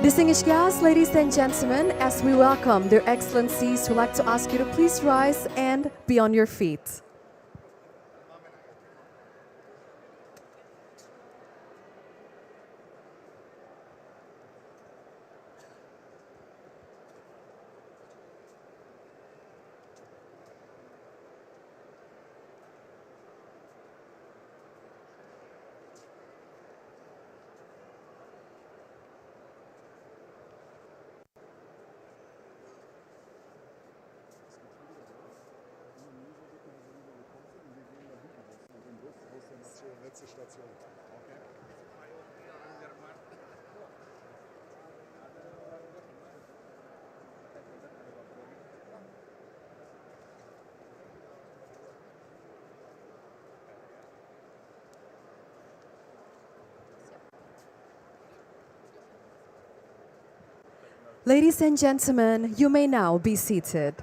Distinguished guests, ladies and gentlemen, as we welcome their excellencies, we'd like to ask you to please rise and be on your feet. Ladies and gentlemen, you may now be seated.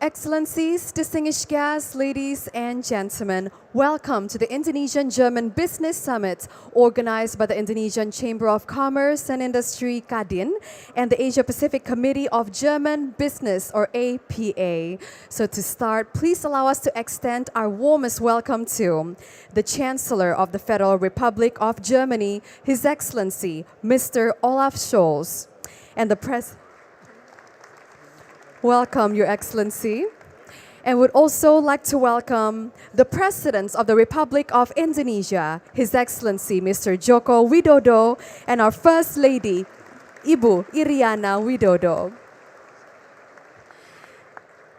Excellencies, distinguished guests, ladies and gentlemen, welcome to the Indonesian-German Business Summit organized by the Indonesian Chamber of Commerce and Industry Kadin and the Asia-Pacific Committee of German Business, or APA. So to start, please allow us to extend our warmest welcome to the Chancellor of the Federal Republic of Germany, His Excellency, Mr. Olaf Scholz, and the Welcome, Your Excellency. And would also like to welcome the President of the Republic of Indonesia, His Excellency Mr. Joko Widodo, and our First Lady, Ibu Iriana Widodo.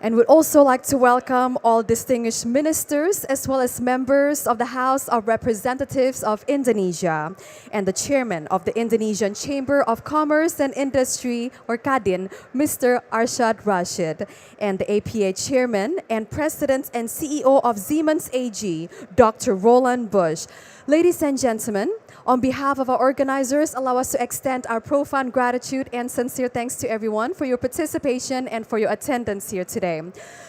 And would also like to welcome all distinguished ministers as well as members of the House of Representatives of Indonesia and the Chairman of the Indonesian Chamber of Commerce and Industry, or Kadin, Mr. Arshad Rashid, and the APA Chairman and President and CEO of Siemens AG, Dr. Roland Busch. Ladies and gentlemen, on behalf of our organizers, allow us to extend our profound gratitude and sincere thanks to everyone for your participation and for your attendance here today.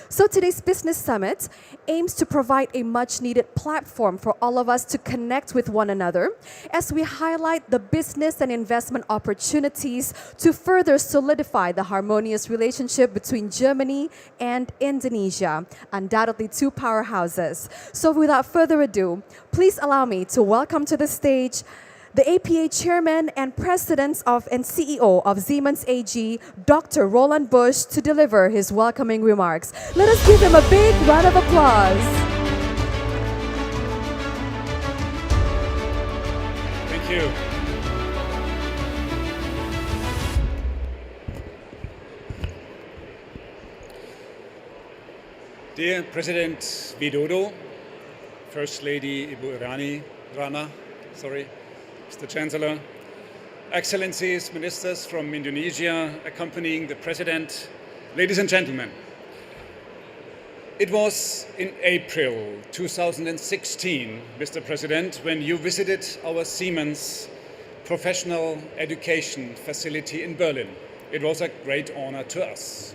So today's Business Summit aims to provide a much-needed platform for all of us to connect with one another as we highlight the business and investment opportunities to further solidify the harmonious relationship between Germany and Indonesia, undoubtedly two powerhouses. So without further ado, please allow me to welcome to the stage the APA Chairman and President and CEO of Siemens AG, Dr. Roland Busch, to deliver his welcoming remarks. Let us give him a big round of applause. Thank you. Dear President Widodo, First Lady Ibu Rana, Mr. Chancellor, Excellencies, Ministers from Indonesia accompanying the President, ladies and gentlemen. It was in April 2016, Mr. President, when you visited our Siemens professional education facility in Berlin. It was a great honor to us.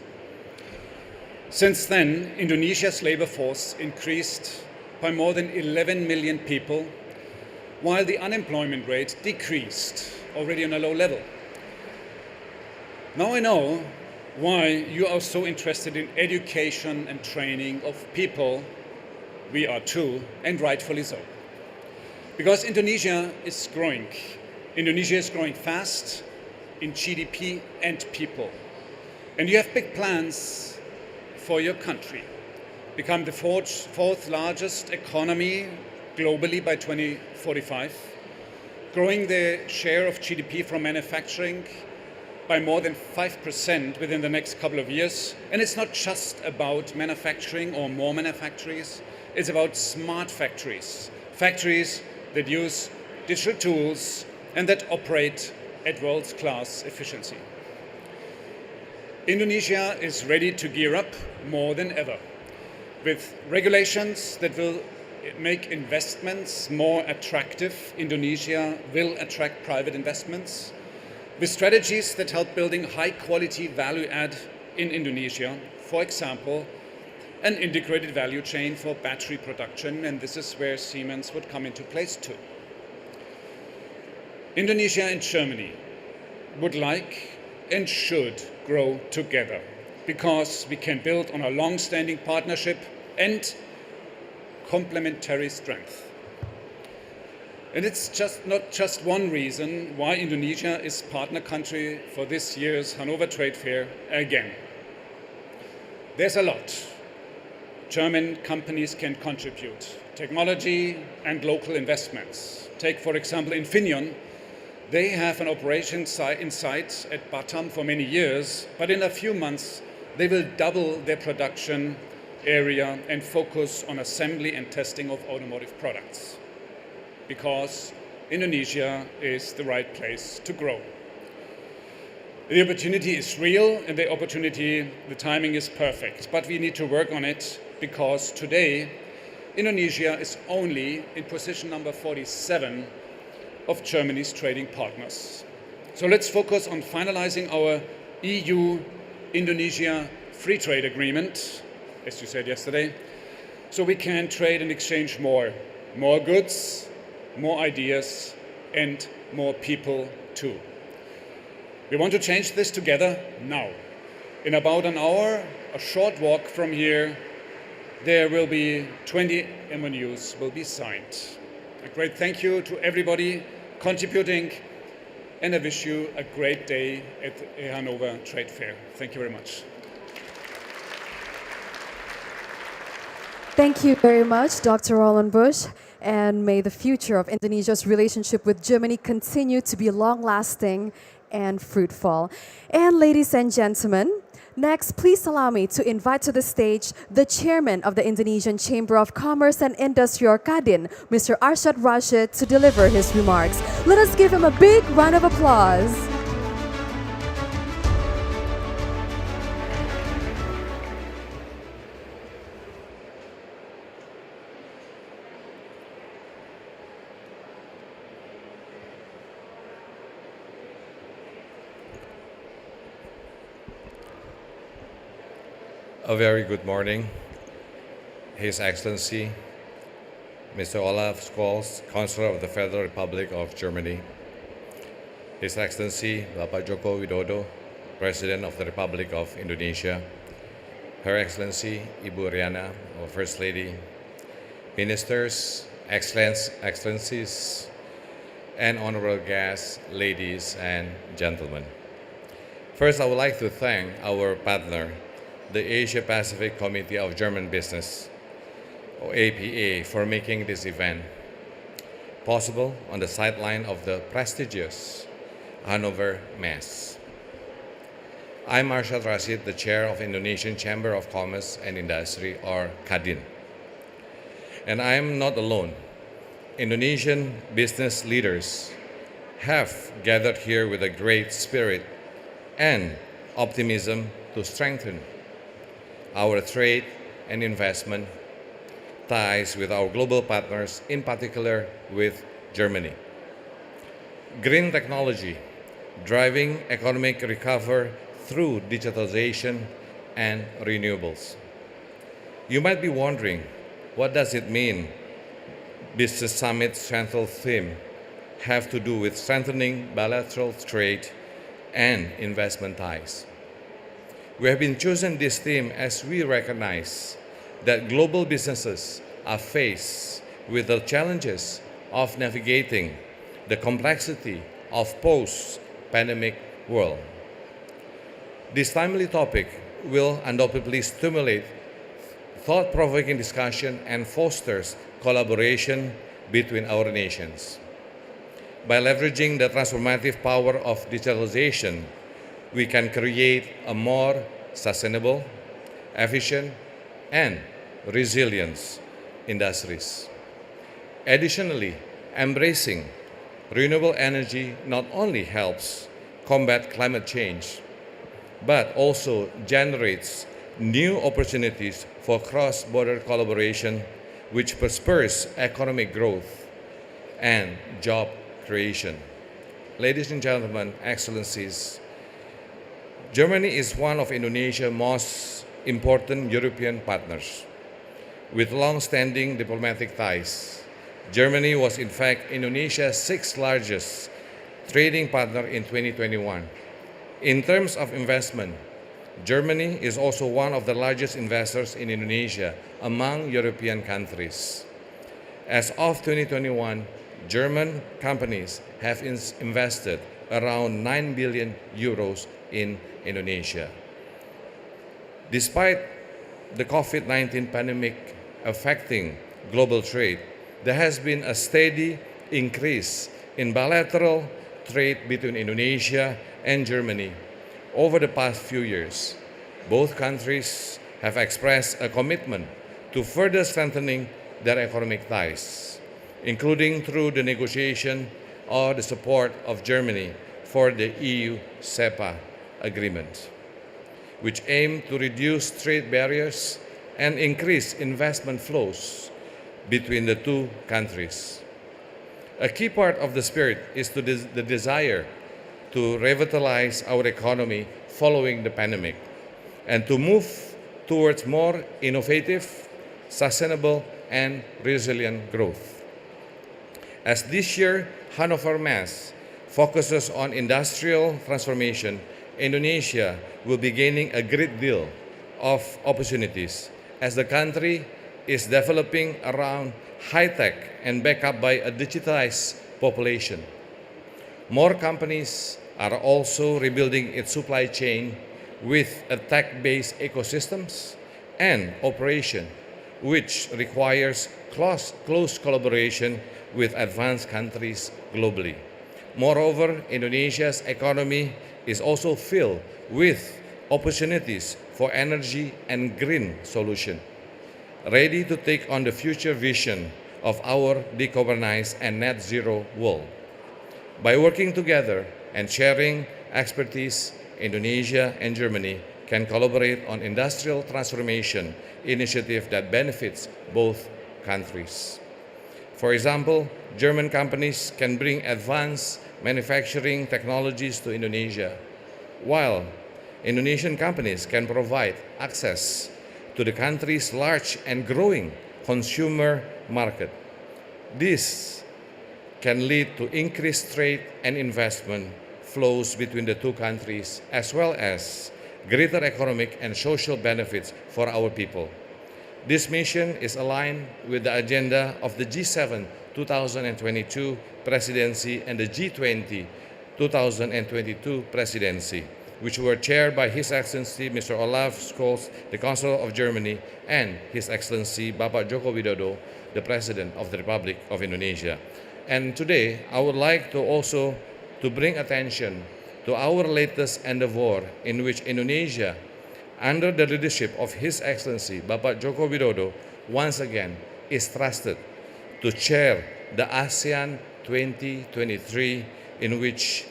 Since then, Indonesia's labor force increased by more than 11 million people, while the unemployment rate decreased, already on a low level. Now I know why you are so interested in education and training of people. We are too, and rightfully so. Because Indonesia is growing. Indonesia is growing fast in GDP and people. And you have big plans for your country. Become the fourth largest economy globally by 2045, growing the share of GDP from manufacturing by more than 5% within the next couple of years. And it's not just about manufacturing or more manufactories, it's about smart factories, factories that use digital tools and that operate at world-class efficiency. Indonesia is ready to gear up more than ever, with regulations that will make investments more attractive. Indonesia will attract private investments, with strategies that help building high-quality value add in Indonesia. For example, an integrated value chain for battery production, and this is where Siemens would come into place too. Indonesia and Germany would like and should grow together because we can build on a long-standing partnership and complementary strength. And it's not just one reason why Indonesia is partner country for this year's Hannover Trade Fair again. There's a lot German companies can contribute: technology and local investments. Take, for example, Infineon. They have an operation site at Batam for many years, but in a few months they will double their production area and focus on assembly and testing of automotive products, because Indonesia is the right place to grow. The opportunity is real, and the timing is perfect, but we need to work on it, because today Indonesia is only in position number 47 of Germany's trading partners. So let's focus on finalizing our EU-Indonesia free trade agreement, as you said yesterday, so we can trade and exchange more goods, more ideas, and more people too. We want to change this together now. In about an hour, a short walk from here, there will be 20 MOUs will be signed. A great thank you to everybody contributing, and I wish you a great day at the Hannover Trade Fair. Thank you very much. Thank you very much, Dr. Roland Busch, and may the future of Indonesia's relationship with Germany continue to be long-lasting and fruitful. And ladies and gentlemen, next, please allow me to invite to the stage the chairman of the Indonesian Chamber of Commerce and Industry, or Kadin, Mr. Arshad Rashid, to deliver his remarks. Let us give him a big round of applause. A very good morning, His Excellency, Mr. Olaf Scholz, Chancellor of the Federal Republic of Germany, His Excellency Bapak Joko Widodo, President of the Republic of Indonesia, Her Excellency Ibu Riana, our First Lady, Ministers, Excellencies, and honorable guests, ladies and gentlemen. First, I would like to thank our partner, the Asia-Pacific Committee of German Business, or APA, for making this event possible on the sideline of the prestigious Hannover Messe. I'm Arshad Rashid, the chair of Indonesian Chamber of Commerce and Industry, or Kadin. And I am not alone. Indonesian business leaders have gathered here with a great spirit and optimism to strengthen our trade and investment ties with our global partners, in particular with Germany. Green technology, driving economic recovery through digitalization and renewables. You might be wondering, what does it mean? Business Summit's central theme have to do with strengthening bilateral trade and investment ties. We have been chosen this theme as we recognize that global businesses are faced with the challenges of navigating the complexity of post-pandemic world. This timely topic will undoubtedly stimulate thought-provoking discussion and fosters collaboration between our nations. By leveraging the transformative power of digitalization, we can create a more sustainable, efficient, and resilient industries. Additionally, embracing renewable energy not only helps combat climate change, but also generates new opportunities for cross-border collaboration, which spurs economic growth and job creation. Ladies and gentlemen, excellencies, Germany is one of Indonesia's most important European partners. With long-standing diplomatic ties, Germany was in fact Indonesia's sixth largest trading partner in 2021. In terms of investment, Germany is also one of the largest investors in Indonesia among European countries. As of 2021, German companies have invested around 9 billion euros in Indonesia. Despite the COVID-19 pandemic affecting global trade, there has been a steady increase in bilateral trade between Indonesia and Germany over the past few years. Both countries have expressed a commitment to further strengthening their economic ties, including through the negotiation or the support of Germany for the EU CEPA agreement, which aim to reduce trade barriers and increase investment flows between the two countries. A key part of the spirit is the desire to revitalize our economy following the pandemic and to move towards more innovative, sustainable, and resilient growth. As this year Hannover Messe focuses on industrial transformation, Indonesia will be gaining a great deal of opportunities as the country is developing around high-tech and backed up by a digitized population. More companies are also rebuilding its supply chain with a tech-based ecosystems and operation, which requires close collaboration with advanced countries globally. Moreover, Indonesia's economy is also filled with opportunities for energy and green solution, ready to take on the future vision of our decarbonized and net zero world. By working together and sharing expertise, Indonesia and Germany can collaborate on industrial transformation initiative that benefits both countries. For example, German companies can bring advanced manufacturing technologies to Indonesia, while Indonesian companies can provide access to the country's large and growing consumer market. This can lead to increased trade and investment flows between the two countries, as well as greater economic and social benefits for our people. This mission is aligned with the agenda of the G7 2022 presidency and the G20 2022 presidency, which were chaired by His Excellency Mr. Olaf Scholz, the Chancellor of Germany, and His Excellency Bapak Joko Widodo, the President of the Republic of Indonesia. And today, I would like to also bring attention to our latest endeavor in which Indonesia, under the leadership of His Excellency Bapak Joko Widodo, once again is trusted to chair the ASEAN 2023, in which,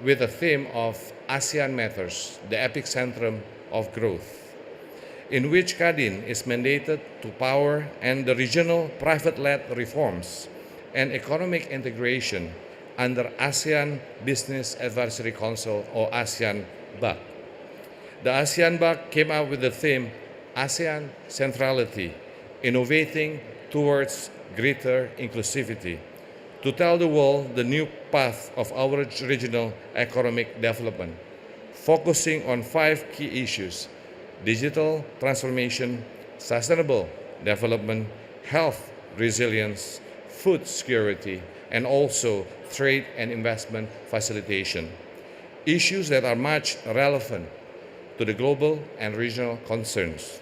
with the theme of ASEAN Matters, the epicentrum of growth, in which Kadin is mandated to power and the regional private-led reforms and economic integration under ASEAN Business Advisory Council or ASEAN BAC. the ASEAN BAC came up with the theme ASEAN Centrality, Innovating Towards Greater Inclusivity, to tell the world the new path of our regional economic development, focusing on 5 key issues: digital transformation, sustainable development, health resilience, food security, and also trade and investment facilitation. Issues that are much relevant to the global and regional concerns.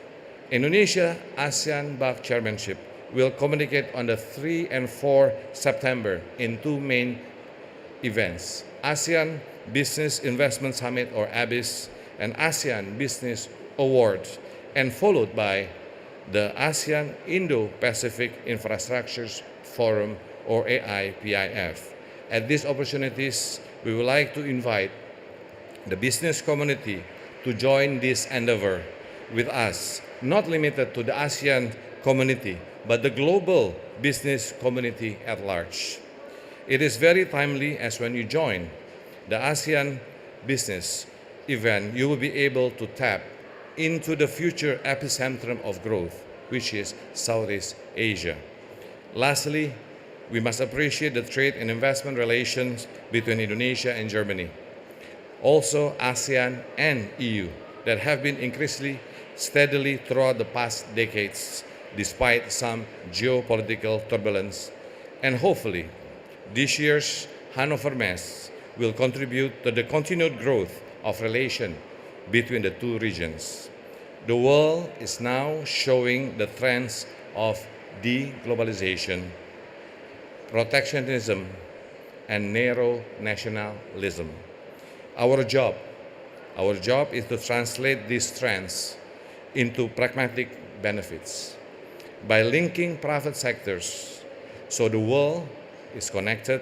Indonesia ASEAN BAC Chairmanship will communicate on the 3 and 4 September in 2 main events: ASEAN Business Investment Summit, or ABIS, and ASEAN Business Awards, and followed by the ASEAN Indo-Pacific Infrastructures Forum, or AIPIF. At these opportunities, we would like to invite the business community to join this endeavor with us, not limited to the ASEAN community, but the global business community at large. It is very timely, as when you join the ASEAN business event, you will be able to tap into the future epicentrum of growth, which is Southeast Asia. Lastly, we must appreciate the trade and investment relations between Indonesia and Germany, also ASEAN and EU, that have been increasingly steadily throughout the past decades, despite some geopolitical turbulence. And hopefully, this year's Hannover Messe will contribute to the continued growth of relation between the two regions. The world is now showing the trends of deglobalization, protectionism, and narrow nationalism. Our job is to translate these trends into pragmatic benefits by linking private sectors so the world is connected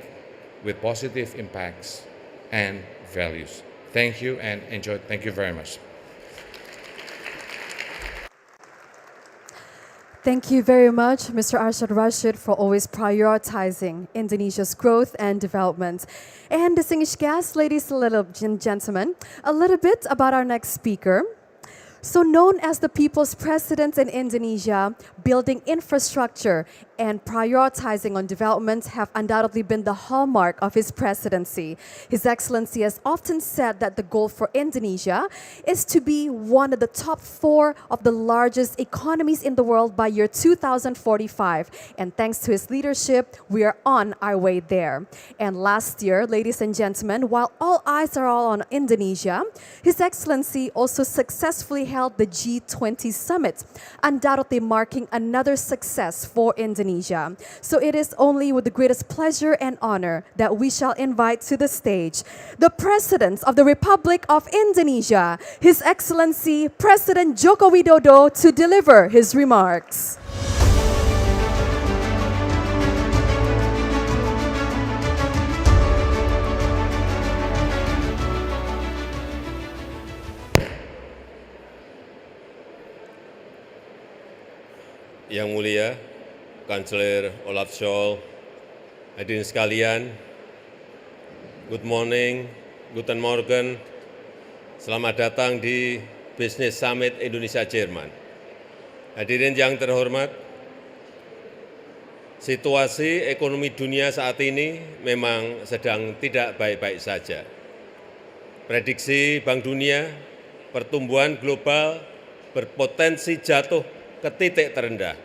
with positive impacts and values. Thank you and enjoy. Thank you very much. Thank you very much, Mr. Arshad Rashid, for always prioritizing Indonesia's growth and development. And distinguished guests, ladies and gentlemen, a little bit about our next speaker. So known as the People's President in Indonesia, building infrastructure and prioritizing on development have undoubtedly been the hallmark of his presidency. His Excellency has often said that the goal for Indonesia is to be one of the top 4 of the largest economies in the world by year 2045. And thanks to his leadership, we are on our way there. And last year, ladies and gentlemen, while all eyes are all on Indonesia, His Excellency also successfully held the G20 summit, undoubtedly marking another success for Indonesia. So it is only with the greatest pleasure and honor that we shall invite to the stage the President of the Republic of Indonesia, His Excellency President Joko Widodo, to deliver his remarks. Yang Mulia, Kanselir Olaf Scholz, hadirin sekalian, good morning, guten morgen, selamat datang di Business Summit Indonesia-Jerman. Hadirin yang terhormat, situasi ekonomi dunia saat ini memang sedang tidak baik-baik saja. Prediksi Bank Dunia, pertumbuhan global berpotensi jatuh ke titik terendah.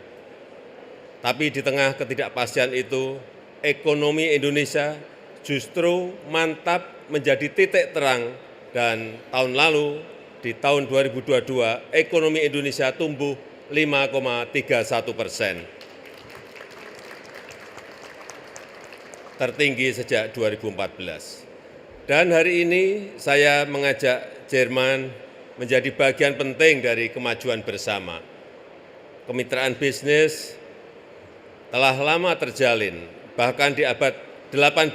Tapi di tengah ketidakpastian itu, ekonomi Indonesia justru mantap menjadi titik terang dan tahun lalu, di tahun 2022, ekonomi Indonesia tumbuh 5,31%. Tertinggi sejak 2014. Dan hari ini saya mengajak Jerman menjadi bagian penting dari kemajuan bersama. Kemitraan bisnis telah lama terjalin, bahkan di abad 18,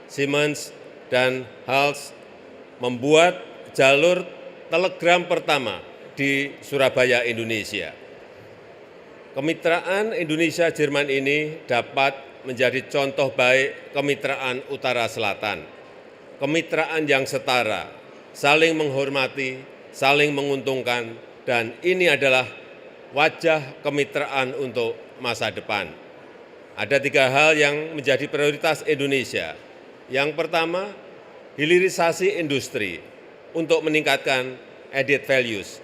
Siemens dan Hals membuat jalur telegram pertama di Surabaya, Indonesia. Kemitraan Indonesia-Jerman ini dapat menjadi contoh baik kemitraan utara-selatan. Kemitraan yang setara, saling menghormati, saling menguntungkan, dan ini adalah wajah kemitraan untuk masa depan. Ada 3 hal yang menjadi prioritas Indonesia. Yang pertama, hilirisasi industri untuk meningkatkan added values,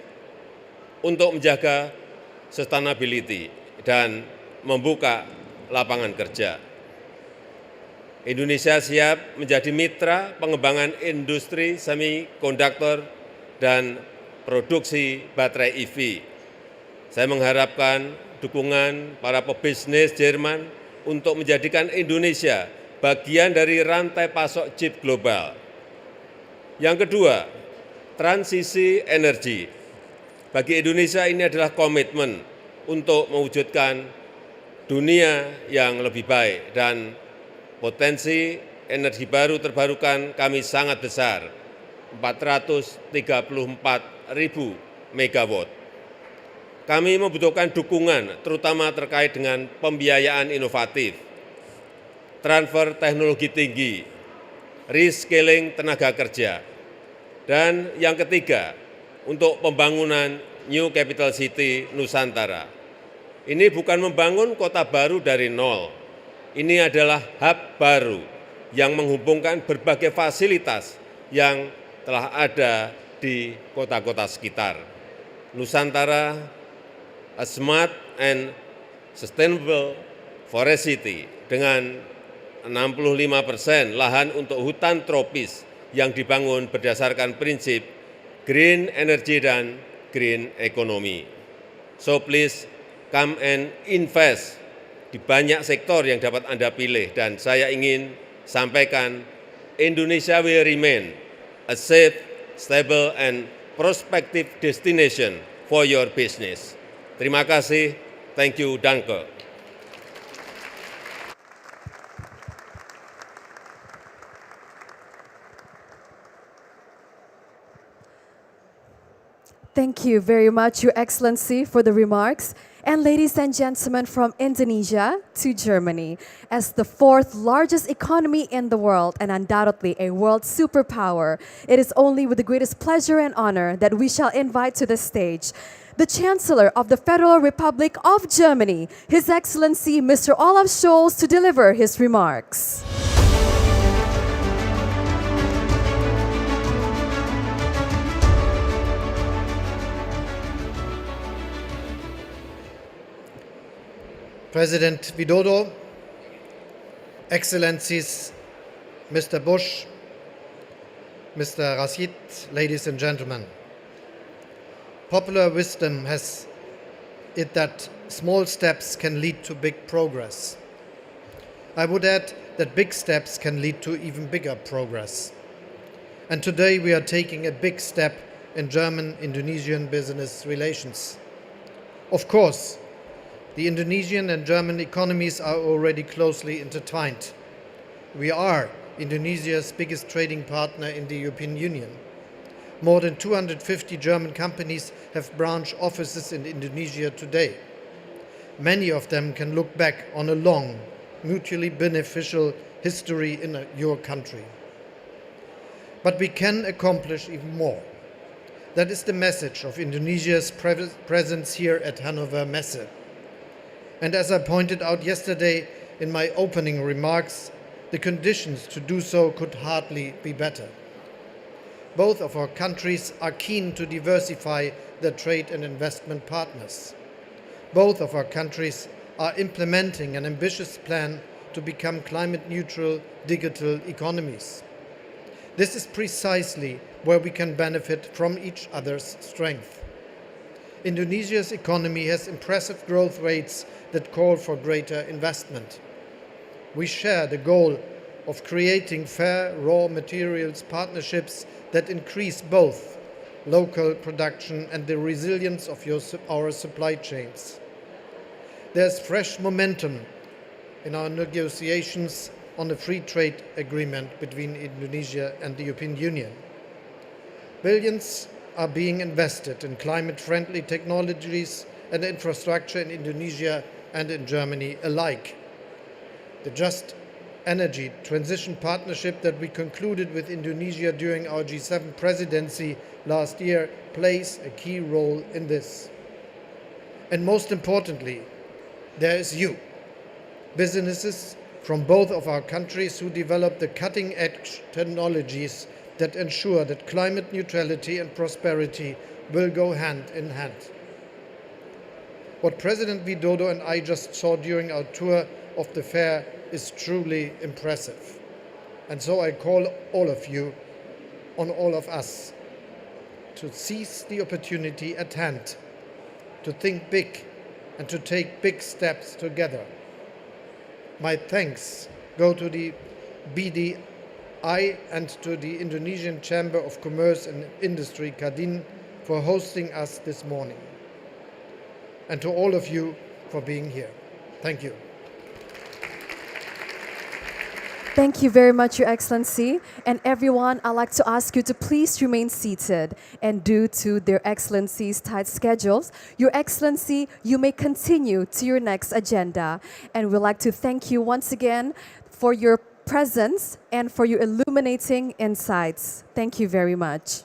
untuk menjaga sustainability dan membuka lapangan kerja. Indonesia siap menjadi mitra pengembangan industri semikonduktor dan produksi baterai EV. Saya mengharapkan dukungan para pebisnis Jerman untuk menjadikan Indonesia bagian dari rantai pasok chip global. Yang kedua, transisi energi. Bagi Indonesia ini adalah komitmen untuk mewujudkan dunia yang lebih baik, dan potensi energi baru terbarukan kami sangat besar, 434.000 megawatt. Kami membutuhkan dukungan terutama terkait dengan pembiayaan inovatif, transfer teknologi tinggi, reskilling tenaga kerja, dan yang ketiga, untuk pembangunan New Capital City Nusantara. Ini bukan membangun kota baru dari nol. Ini adalah hub baru yang menghubungkan berbagai fasilitas yang telah ada di kota-kota sekitar. Nusantara, a smart and sustainable forest city dengan 65% lahan untuk hutan tropis yang dibangun berdasarkan prinsip green energy dan green economy. So please come and invest di banyak sektor yang dapat Anda pilih, dan saya ingin sampaikan Indonesia will remain a safe, stable, and prospective destination for your business. Terima kasih. Thank you. Danke. Thank you very much, Your Excellency, for the remarks. And ladies and gentlemen, from Indonesia to Germany, as the 4th largest economy in the world and undoubtedly a world superpower, it is only with the greatest pleasure and honor that we shall invite to the stage the Chancellor of the Federal Republic of Germany, His Excellency Mr. Olaf Scholz, to deliver his remarks. President Widodo, Excellencies, Mr. Bush, Mr. Rashid, ladies and gentlemen. Popular wisdom has it that small steps can lead to big progress. I would add that big steps can lead to even bigger progress. And today we are taking a big step in German-Indonesian business relations. Of course, the Indonesian and German economies are already closely intertwined. We are Indonesia's biggest trading partner in the European Union. More than 250 German companies have branch offices in Indonesia today. Many of them can look back on a long, mutually beneficial history in your country. But we can accomplish even more. That is the message of Indonesia's presence here at Hannover Messe. And as I pointed out yesterday in my opening remarks, the conditions to do so could hardly be better. Both of our countries are keen to diversify their trade and investment partners. Both of our countries are implementing an ambitious plan to become climate-neutral digital economies. This is precisely where we can benefit from each other's strength. Indonesia's economy has impressive growth rates that call for greater investment. We share the goal of creating fair raw materials partnerships that increase both local production and the resilience of our supply chains. There's fresh momentum in our negotiations on a free trade agreement between Indonesia and the European Union. Billions are being invested in climate-friendly technologies and infrastructure in Indonesia and in Germany alike. The Just energy transition partnership that we concluded with Indonesia during our G7 presidency last year plays a key role in this. And most importantly, there is you, businesses from both of our countries who develop the cutting-edge technologies that ensure that climate neutrality and prosperity will go hand in hand. What President Widodo and I just saw during our tour of the fair is truly impressive. And so I call all of you, on all of us, to seize the opportunity at hand, to think big and to take big steps together. My thanks go to the BDI and to the Indonesian Chamber of Commerce and Industry, Kadin, for hosting us this morning. And to all of you for being here. Thank you. Thank you very much, Your Excellency. And everyone, I'd like to ask you to please remain seated. And due to their Excellency's tight schedules, Your Excellency, you may continue to your next agenda. And we'd like to thank you once again for your presence and for your illuminating insights. Thank you very much.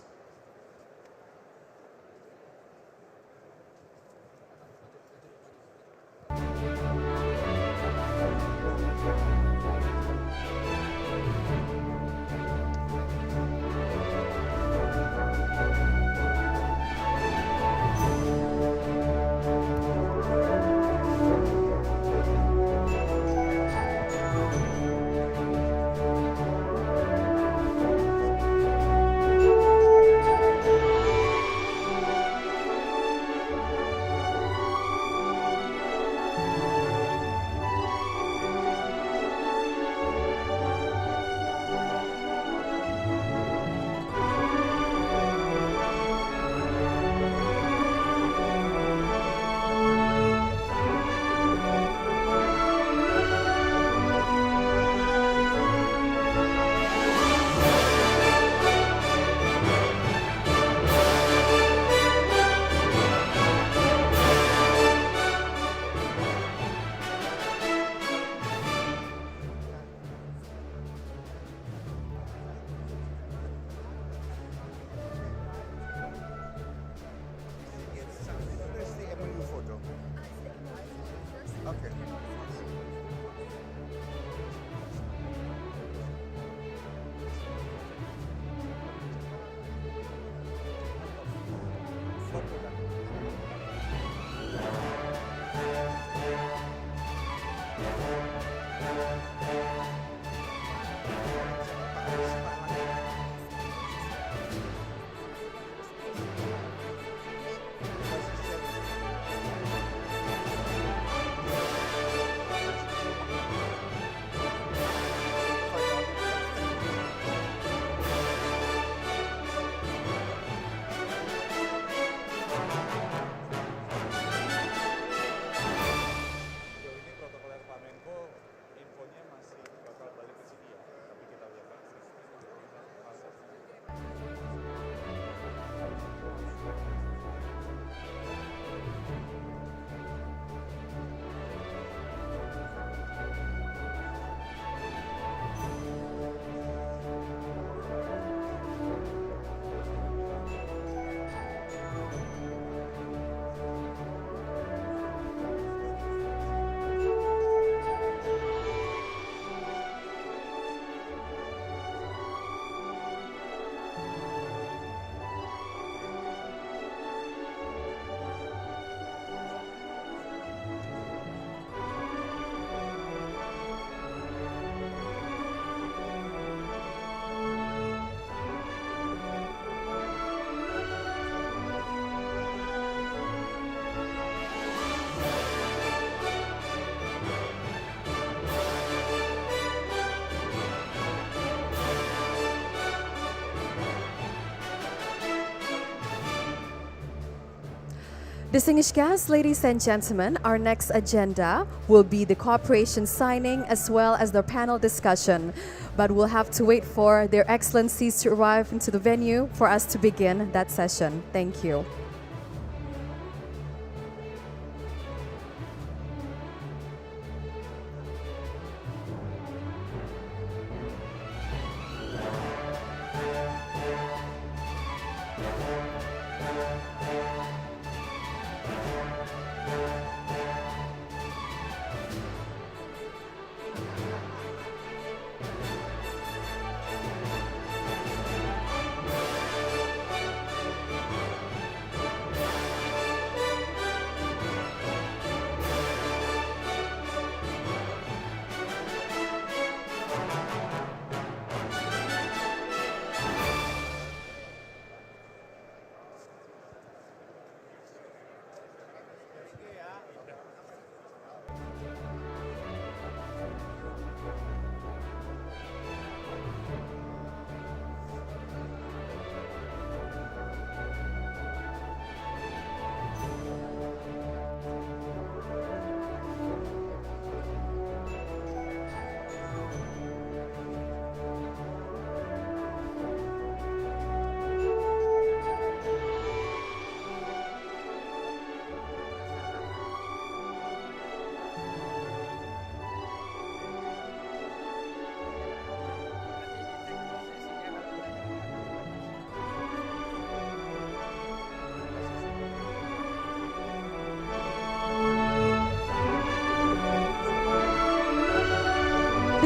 Distinguished guests, ladies and gentlemen, our next agenda will be the cooperation signing as well as the panel discussion. But we'll have to wait for their excellencies to arrive into the venue for us to begin that session. Thank you.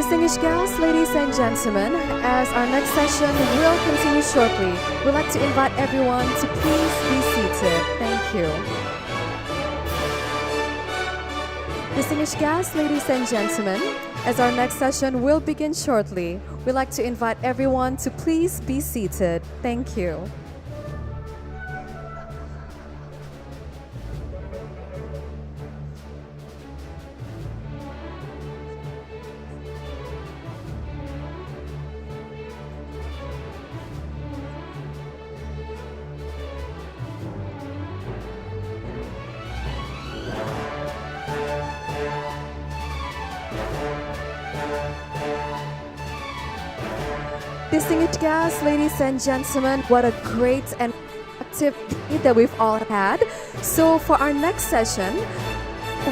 Distinguished guests, ladies and gentlemen, as our next session will continue shortly, we'd like to invite everyone to please be seated. Thank you. Distinguished guests, ladies and gentlemen, as our next session will begin shortly, we'd like to invite everyone to please be seated. Thank you. Distinguished guests, ladies and gentlemen, what a great and active day that we've all had. So for our next session,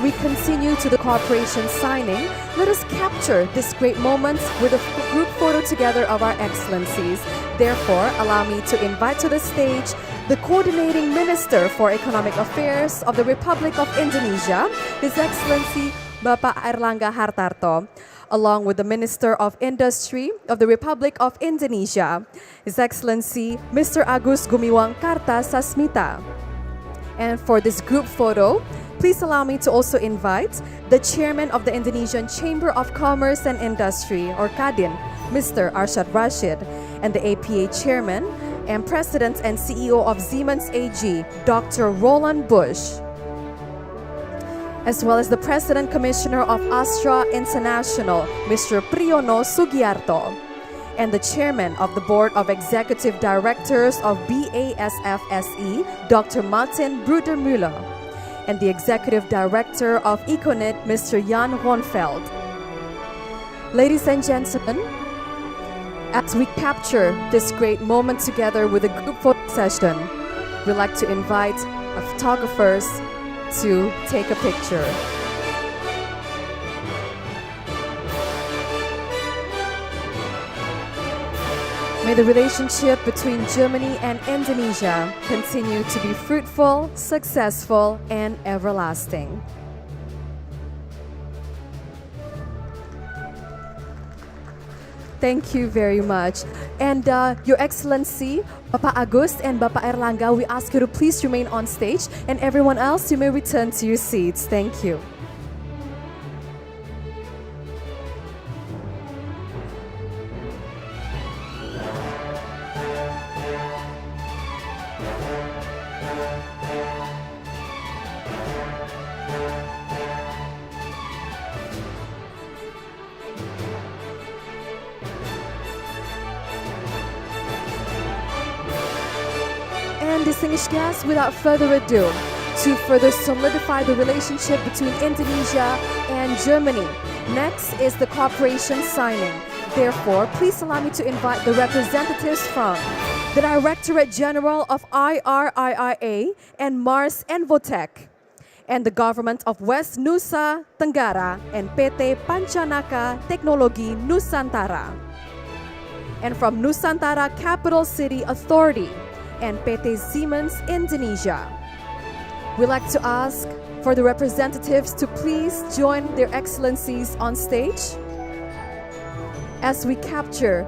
we continue to the cooperation signing. Let us capture this great moment with a group photo together of our excellencies. Therefore, allow me to invite to the stage the Coordinating Minister for Economic Affairs of the Republic of Indonesia, His Excellency Bapak Airlangga Hartarto, along with the Minister of Industry of the Republic of Indonesia, His Excellency Mr. Agus Gumiwang Kartasasmita. And for this group photo, please allow me to also invite the Chairman of the Indonesian Chamber of Commerce and Industry, or KADIN, Mr. Arshad Rashid, and the APA Chairman and President and CEO of Siemens AG, Dr. Roland Busch, as well as the President Commissioner of Astra International, Mr. Priyono Sugiarto, and the Chairman of the Board of Executive Directors of BASF SE, Dr. Martin Bruder-Müller, and the Executive Director of Econet, Mr. Jan Ronfeld. Ladies and gentlemen, as we capture this great moment together with a group photo session, we'd like to invite our photographers to take a picture. May the relationship between Germany and Indonesia continue to be fruitful, successful, and everlasting. Thank you very much. And Your Excellency, Bapak Agus and Bapak Airlangga, we ask you to please remain on stage, and everyone else, you may return to your seats. Thank you. And distinguished guests, without further ado, to further solidify the relationship between Indonesia and Germany, next is the cooperation signing. Therefore, please allow me to invite the representatives from the Directorate General of IRIRA and Mars Envotech, and the Government of West Nusa Tenggara and PT Pancanaka Teknologi Nusantara, and from Nusantara Capital City Authority and PT Siemens Indonesia. We'd like to ask for the representatives to please join their excellencies on stage as we capture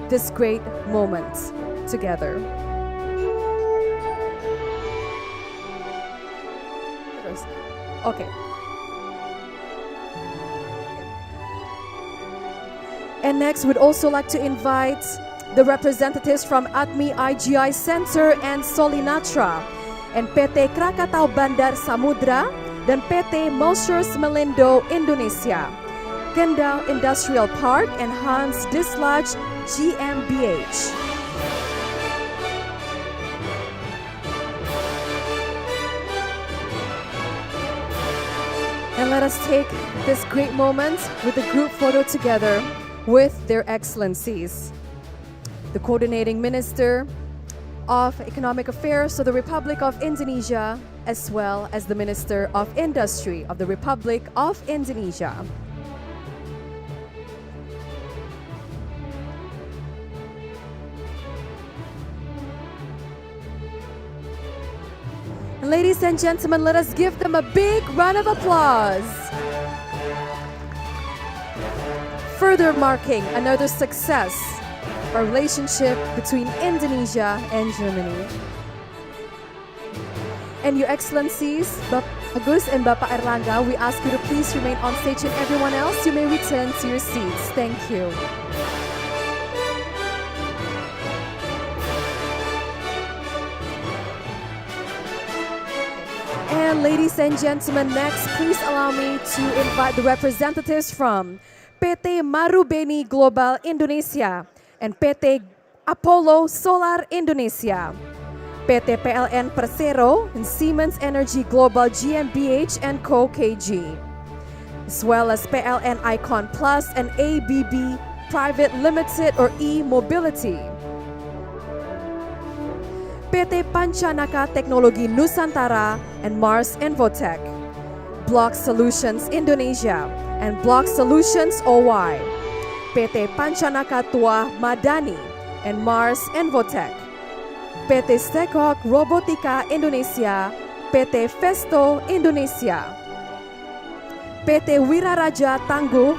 this great moment together. Okay. And next, we'd also like to invite the representatives from ADMI IGI Center and Solinatra, and PT Krakatau Bandar Samudra, dan PT Molsers Melindo Indonesia, Kendal Industrial Park, and Hans Dislage GmbH. And let us take this great moment with a group photo together with their excellencies. The Coordinating Minister of Economic Affairs of the Republic of Indonesia, as well as the Minister of Industry of the Republic of Indonesia. And ladies and gentlemen, let us give them a big round of applause. further marking another success, our relationship between Indonesia and Germany. And Your Excellencies, Bapak Agus and Bapak Erlangga, we ask you to please remain on stage, and everyone else, you may return to your seats. Thank you. And ladies and gentlemen, next, please allow me to invite the representatives from PT Marubeni Global Indonesia and PT Apollo Solar Indonesia, PT PLN Persero and Siemens Energy Global GmbH and Co. KG, as well as PLN Icon Plus and ABB Private Limited or E-Mobility, PT Pancanaka Teknologi Nusantara and Mars Infotech, Block Solutions Indonesia and Block Solutions OY, PT Pancanaka Tua Madani and Mars Infotech, PT Stekhok Robotika Indonesia, PT Festo Indonesia, PT Wiraraja Tangguh,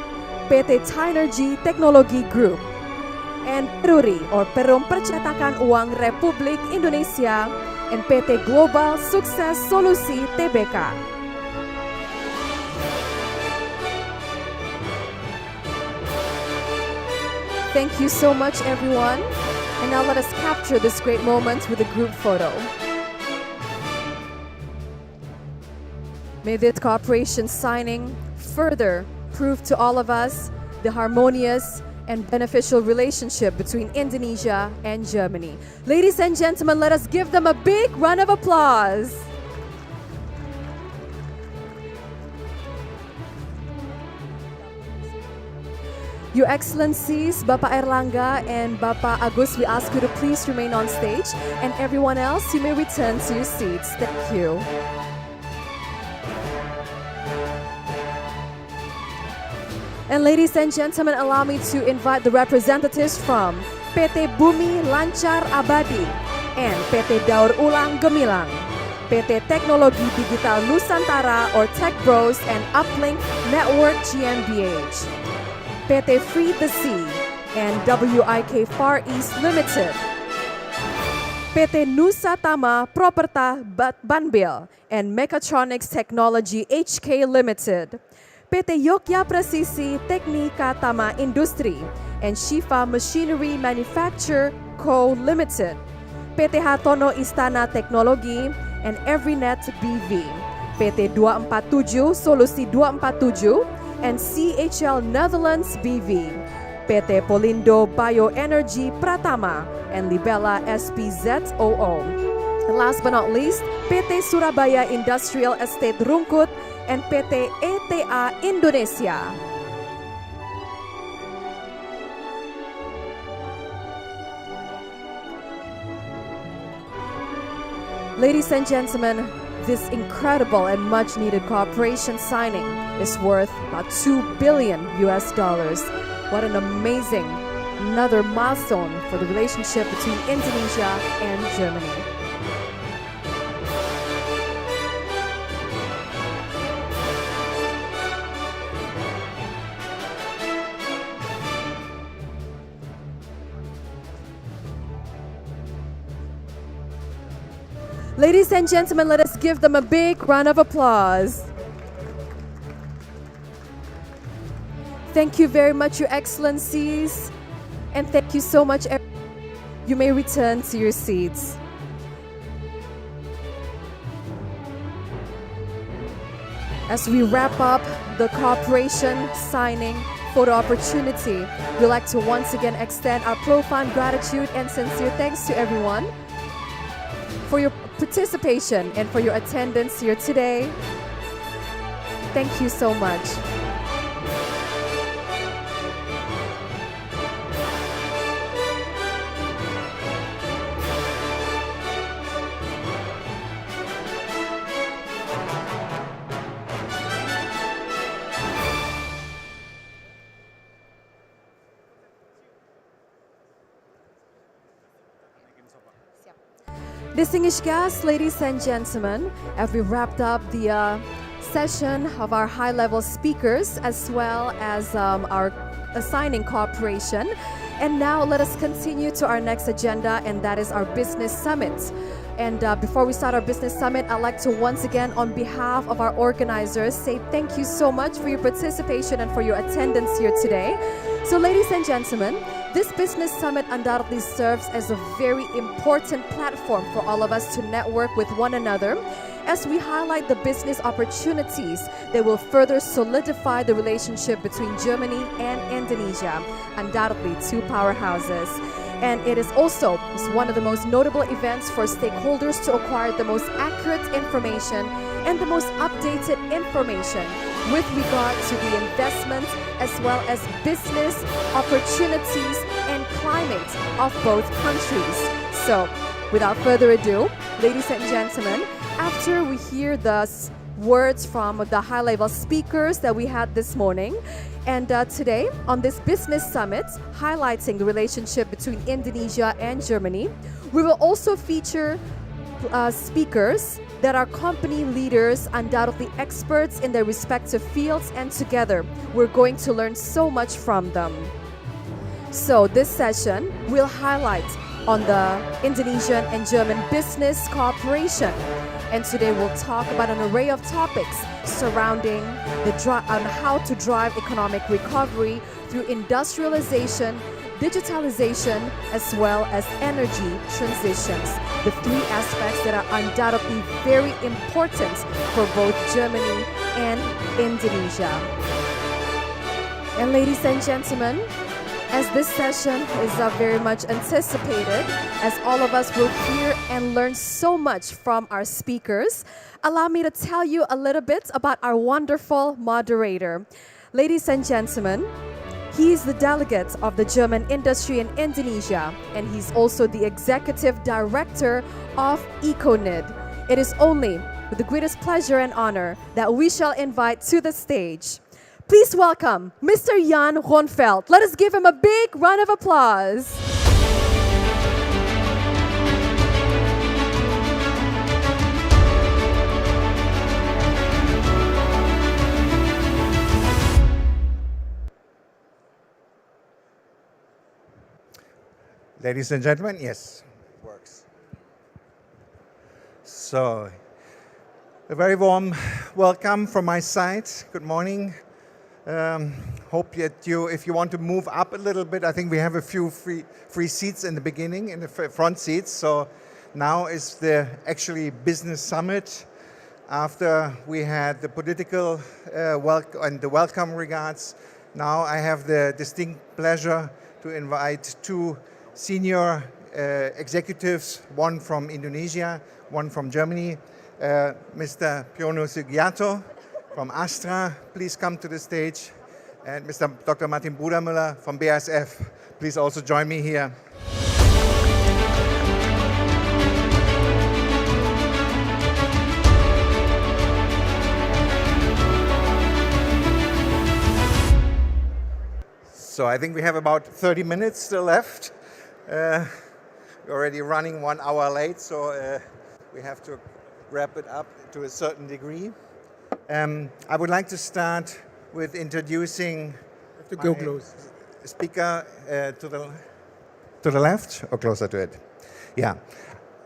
PT Tynergy Technology Group, and Peruri or Perum Percetakan Uang Republik Indonesia, and PT Global Sukses Solusi Tbk. Thank you so much, everyone. And now let us capture this great moment with a group photo. May this cooperation signing further prove to all of us the harmonious and beneficial relationship between Indonesia and Germany. Ladies and gentlemen, let us give them a big round of applause. Your Excellencies, Bapak Erlangga and Bapak Agus, we ask you to please remain on stage, and everyone else, you may return to your seats. Thank you. And ladies and gentlemen, allow me to invite the representatives from PT Bumi Lancar Abadi and PT Daur Ulang Gemilang, PT Teknologi Digital Nusantara or Tech Bros and Uplink Network GmbH, PT Free the Sea and WIK Far East Limited, PT Nusa Tama Properta Banbil and Mechatronics Technology HK Limited, PT Yogya Presisi Teknika Tama Industri and Shifa Machinery Manufacture Co. Limited, PT Hartono Istana Teknologi and Everynet BV, PT 247 Solusi 247 and CHL Netherlands BV, PT Polindo Bioenergy Pratama and Libella SPZOO. And last but not least, PT Surabaya Industrial Estate Rungkut and PT ETA Indonesia. Ladies and gentlemen, this incredible and much needed cooperation signing is worth about $2 billion. What an amazing, another milestone for the relationship between Indonesia and Germany. Ladies and gentlemen, let us give them a big round of applause. Thank you very much, Your Excellencies, and thank you so much. You may return to your seats. As we wrap up the cooperation signing photo opportunity, we'd like to once again extend our profound gratitude and sincere thanks to everyone for your participation and for your attendance here today. Thank you so much. Distinguished guests, ladies and gentlemen, as we wrapped up the session of our high-level speakers as well as our signing cooperation. And now let us continue to our next agenda, and that is our business summit. And before we start our business summit, I'd like to once again, on behalf of our organizers, say thank you so much for your participation and for your attendance here today. So ladies and gentlemen, this business summit undoubtedly serves as a very important platform for all of us to network with one another as we highlight the business opportunities that will further solidify the relationship between Germany and Indonesia, undoubtedly two powerhouses. And it is also one of the most notable events for stakeholders to acquire the most accurate information and the most updated information with regard to the investment as well as business opportunities and climate of both countries. So, without further ado, ladies and gentlemen, after we hear the words from the high-level speakers that we had this morning, and today on this business summit highlighting the relationship between Indonesia and Germany, we will also feature speakers that are company leaders, undoubtedly experts in their respective fields, and together we're going to learn so much from them. So this session will highlight on the Indonesian and German business cooperation. And today we'll talk about an array of topics surrounding on how to drive economic recovery through industrialization, digitalization, as well as energy transitions. The three aspects that are undoubtedly very important for both Germany and Indonesia. And ladies and gentlemen, as this session is very much anticipated, as all of us will hear and learn so much from our speakers, allow me to tell you a little bit about our wonderful moderator. Ladies and gentlemen, he is the delegate of the German industry in Indonesia, and he's also the executive director of ECONID. It is only with the greatest pleasure and honor that we shall invite to the stage. Please welcome Mr. Jan Ronfeld. Let us give him a big round of applause. Ladies and gentlemen, yes, works. So, a very warm welcome from my side. Good morning. Hope that if you want to move up a little bit, I think we have a few free seats in the beginning, in the front seats. So now is the actually business summit. After we had the political and the welcome regards, now I have the distinct pleasure to invite two senior executives, one from Indonesia, one from Germany, Mr. Piono Sugiarto from Astra, please come to the stage, and Mr. Dr. Martin Brudermüller from BASF, please also join me here. So I think we have about 30 minutes still left. We're already running 1 hour late, so we have to wrap it up to a certain degree. I would like to start with introducing speaker to the left or closer to it. Yeah.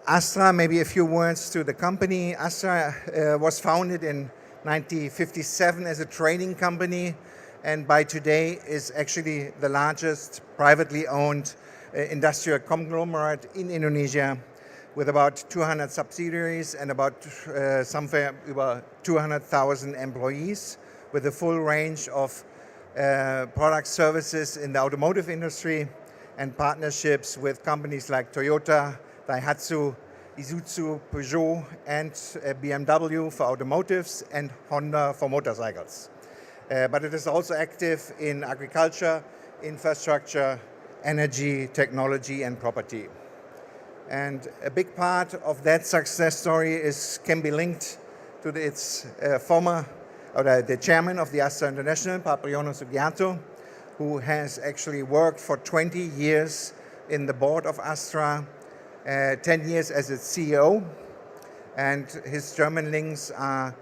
Astra, maybe a few words to the company. Astra was founded in 1957 as a trading company, and by today is actually the largest privately owned industrial conglomerate in Indonesia, with about 200 subsidiaries and about somewhere over 200,000 employees, with a full range of product services in the automotive industry and partnerships with companies like Toyota, Daihatsu, Isuzu, Peugeot, and BMW for automotives and Honda for motorcycles. But it is also active in agriculture, infrastructure, energy, technology, and property. And a big part of that success story can be linked to its the chairman of the Astra International, Piono Sugiarto, who has actually worked for 20 years in the board of Astra, 10 years as its CEO, and his German links are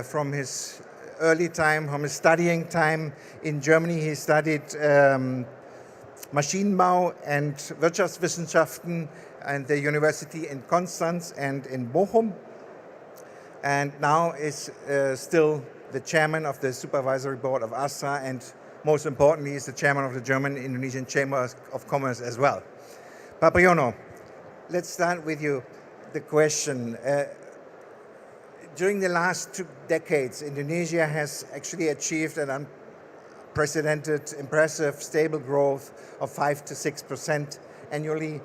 from his early time, from his studying time in Germany. He studied Maschinenbau and Wirtschaftswissenschaften at the university in Konstanz and in Bochum, and now is still the chairman of the supervisory board of Astra, and most importantly is the chairman of the German-Indonesian Chamber of Commerce as well. Pak Priyono, let's start with you. The question, during the last 2 decades, Indonesia has actually achieved an unprecedented, impressive, stable growth of 5 to 6% annually,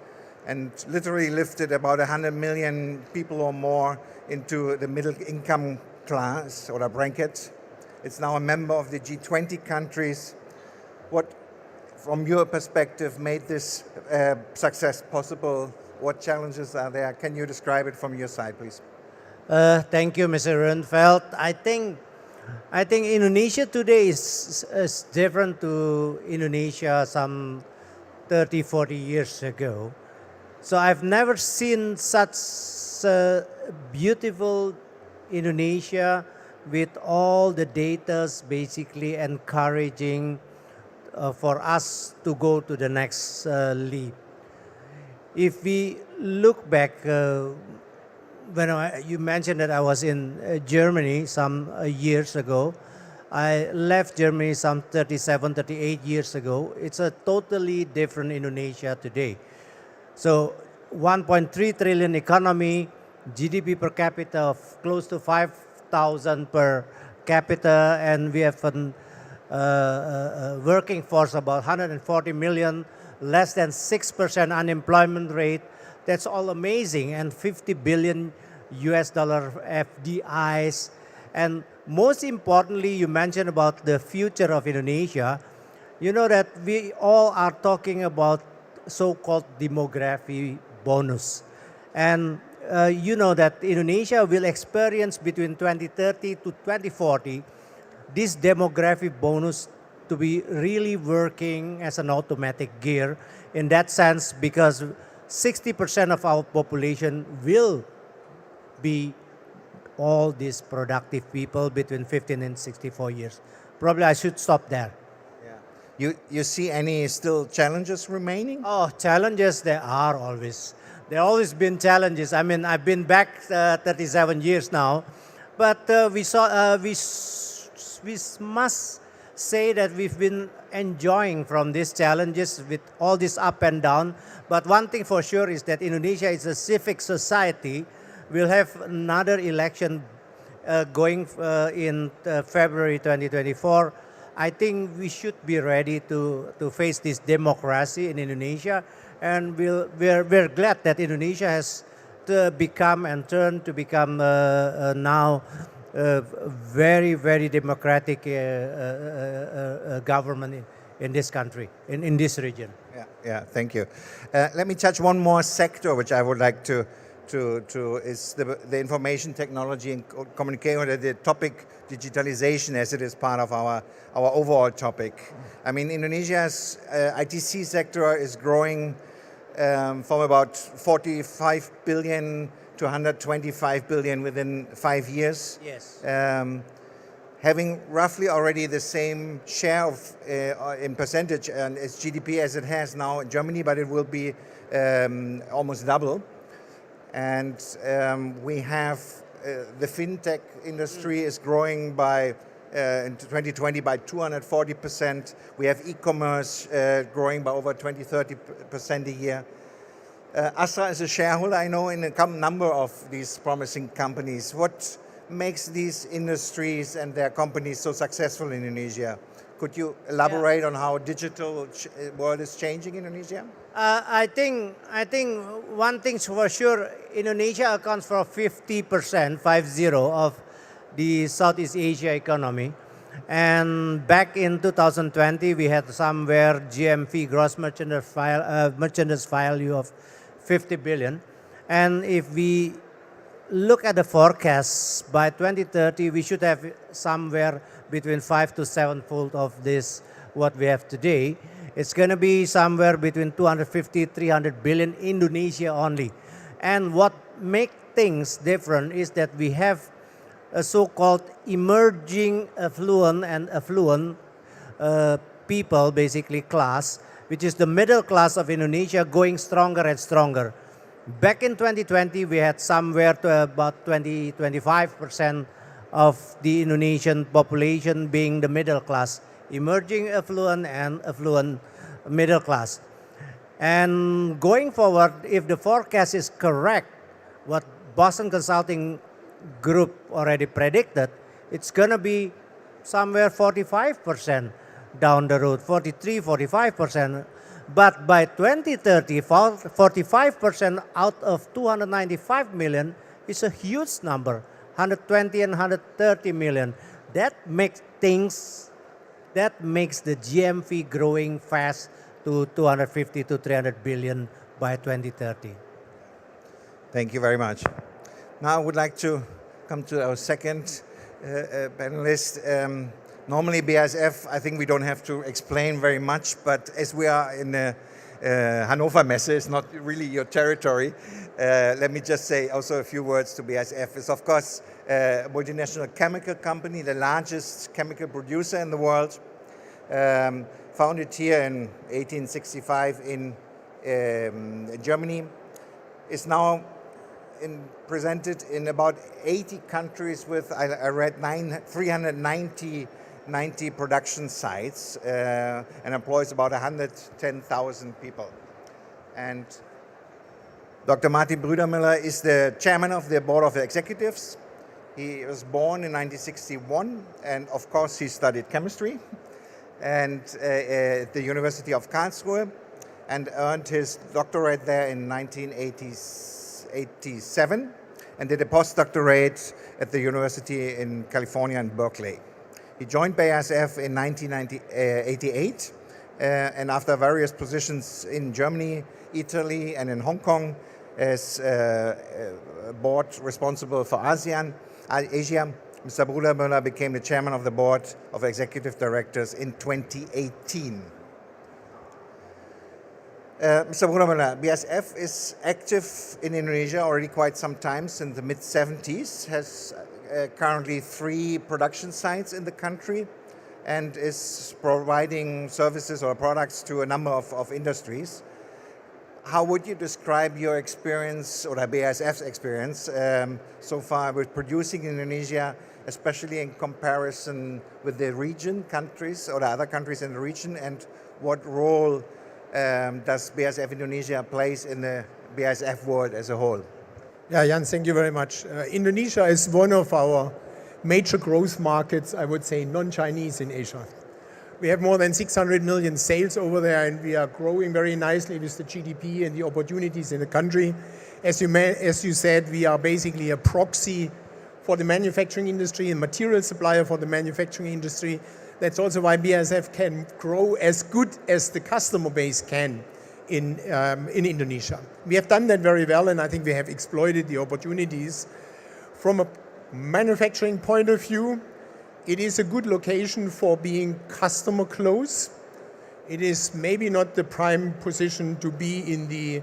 and literally lifted about 100 million people or more into the middle income class or bracket. It's now a member of the G20 countries. What, from your perspective, made this success possible? What challenges are there? Can you describe it from your side, please? Thank you, Mr. Rundfeld. I think Indonesia today is different to Indonesia some 30, 40 years ago. So I've never seen such a beautiful Indonesia with all the data basically encouraging for us to go to the next leap. If we look back, when you mentioned that I was in Germany some years ago, I left Germany some 37, 38 years ago. It's a totally different Indonesia today. So 1.3 trillion economy, GDP per capita of close to 5,000 per capita, and we have a working force about 140 million, less than 6% unemployment rate. That's all amazing, and 50 billion US dollar FDIs. And most importantly, you mentioned about the future of Indonesia. You know that we all are talking about so-called demography bonus. And you know that Indonesia will experience between 2030 to 2040 this demographic bonus to be really working as an automatic gear in that sense, because 60% of our population will be all these productive people between 15 and 64 years. Probably I should stop there. Yeah. You see any still challenges remaining? Oh, challenges, there are always. There always been challenges. I mean, I've been back 37 years now, but we must say that we've been enjoying from these challenges with all this up and down. But one thing for sure is that Indonesia is a civic society. We'll have another election going in February 2024. I think we should be ready to face this democracy in Indonesia. And we're glad that Indonesia has become and turned to become now very, very democratic government in this country, in this region. Yeah, thank you. Let me touch one more sector which I would like to is the information technology and communication, the topic digitalization, as it is part of our overall topic. I mean, Indonesia's ITC sector is growing from about 45 billion to 125 billion within 5 years. Yes. Having roughly already the same share of in percentage and its GDP as it has now in Germany, but it will be almost double. And we have the fintech industry is growing by in 2020 by 240%. We have e-commerce growing by over 20-30% a year. Astra is a shareholder, I know, in a number of these promising companies. What makes these industries and their companies so successful in Indonesia? Could you elaborate on how digital world is changing in Indonesia? I think one thing's for sure, Indonesia accounts for 50%, 50, of the Southeast Asia economy. And back in 2020, we had somewhere GMV, gross merchandise value of 50 billion. And if we look at the forecasts, by 2030, we should have somewhere between 5 to 7-fold of this, what we have today. It's going to be somewhere between 250, 300 billion Indonesia only. And what makes things different is that we have a so-called emerging affluent and affluent people, basically class, which is the middle class of Indonesia going stronger and stronger. Back in 2020, we had somewhere to about 25% of the Indonesian population being the middle class, emerging affluent and affluent middle class. And going forward, if the forecast is correct, what Boston Consulting Group already predicted, it's going to be somewhere 45% down the road, 43, 45%. But by 2030, 45% out of 295 million is a huge number, 120 and 130 million. That makes the GMV growing fast to 250 to 300 billion by 2030. Thank you very much. Now I would like to come to our second panelist. Normally BASF, I think we don't have to explain very much, but as we are in the Hannover Messe, it's not really your territory. Let me just say also a few words to BASF. It's of course a multinational chemical company, the largest chemical producer in the world. Founded here in 1865 in Germany, is now presented in about 80 countries with, I read, 390 production sites and employs about 110,000 people. And Dr. Martin Brudermüller is the chairman of the board of executives. He was born in 1961, and of course he studied chemistry and at the University of Karlsruhe, and earned his doctorate there in 1987, and did a postdoctorate at the University in California in Berkeley. He joined BASF in 1988, and after various positions in Germany, Italy, and in Hong Kong, as board responsible for Asia, Mr. Brudermüller became the chairman of the board of executive directors in 2018. Mr. Brudermüller, BASF is active in Indonesia already quite some time, since the mid-70s, has currently 3 production sites in the country, and is providing services or products to a number of industries. How would you describe your experience, or BASF's experience, so far with producing in Indonesia, especially in comparison with the region countries or the other countries in the region, and what role does BASF Indonesia plays in the BASF world as a whole? Yeah, Jan, thank you very much. Indonesia is one of our major growth markets, I would say non-Chinese in Asia. We have more than 600 million sales over there, and we are growing very nicely with the GDP and the opportunities in the country. As you said, we are basically a proxy for the manufacturing industry and material supplier for the manufacturing industry. That's also why BASF can grow as good as the customer base can in Indonesia. We have done that very well, and I think we have exploited the opportunities. From a manufacturing point of view, it is a good location for being customer close. It is maybe not the prime position to be in the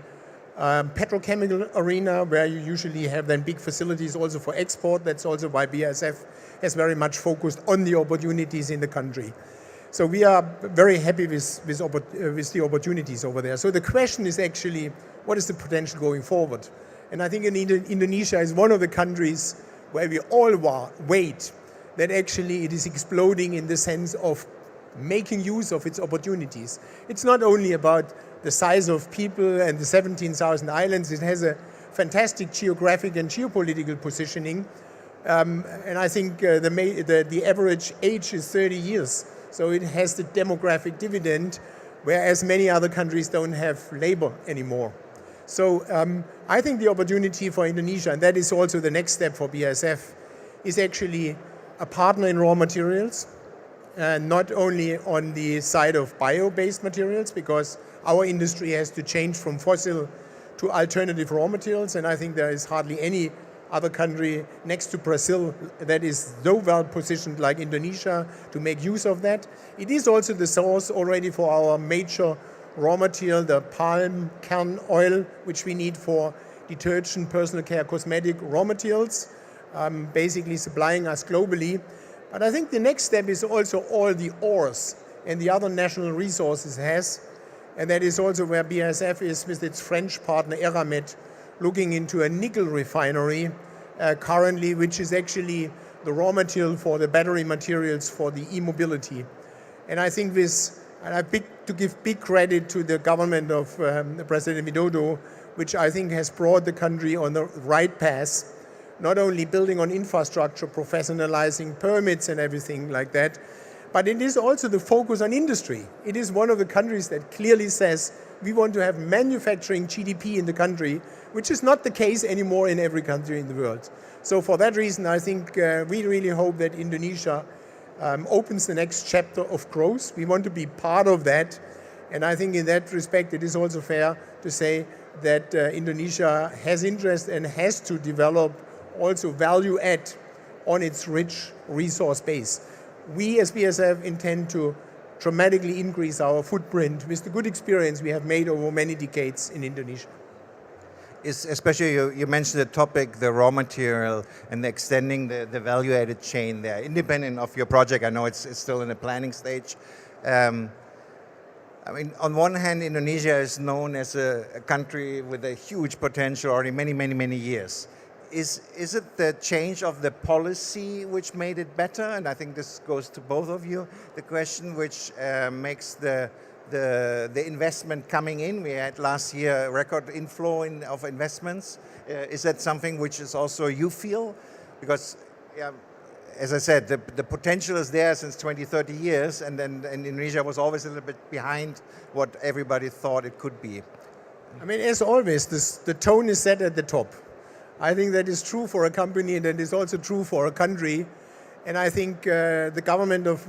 petrochemical arena, where you usually have then big facilities also for export. That's also why BASF has very much focused on the opportunities in the country. So we are very happy with the opportunities over there. So the question is actually, what is the potential going forward? And I think Indonesia is one of the countries where we all wait that actually it is exploding in the sense of making use of its opportunities. It's not only about the size of people and the 17,000 islands. It has a fantastic geographic and geopolitical positioning. And I think the average age is 30 years. So it has the demographic dividend, whereas many other countries don't have labor anymore. So I think the opportunity for Indonesia, and that is also the next step for BASF, is actually a partner in raw materials, not only on the side of bio-based materials, because our industry has to change from fossil to alternative raw materials, and I think there is hardly any other country next to Brazil that is so well positioned like Indonesia to make use of that. It is also the source already for our major raw material, the palm kernel oil, which we need for detergent, personal care, cosmetic raw materials. basically supplying us globally. But I think the next step is also all the ores and the other national resources has. And that is also where BASF is with its French partner Eramet looking into a nickel refinery currently, which is actually the raw material for the battery materials for the e-mobility. And I think this, and to give big credit to the government of President Widodo, which I think has brought the country on the right path, not only building on infrastructure, professionalizing permits and everything like that, but it is also the focus on industry. It is one of the countries that clearly says we want to have manufacturing GDP in the country, which is not the case anymore in every country in the world. So for that reason, I think we really hope that Indonesia opens the next chapter of growth. We want to be part of that. And I think in that respect, it is also fair to say that Indonesia has interest and has to develop also value add on its rich resource base. We as BASF intend to dramatically increase our footprint with the good experience we have made over many decades in Indonesia. Especially you mentioned the topic, the raw material and extending the value-added chain there. Independent of your project, I know it's still in the planning stage. I mean, on one hand, Indonesia is known as a country with a huge potential already many years. Is it the change of the policy which made it better? And I think this goes to both of you. The question which makes the investment coming in. We had last year a record inflow of investments. Is that something which is also you feel? Because, as I said, the potential is there since 20, 30 years, and Indonesia was always a little bit behind what everybody thought it could be. I mean, as always, the tone is set at the top. I think that is true for a company, and that is also true for a country. And I think the government of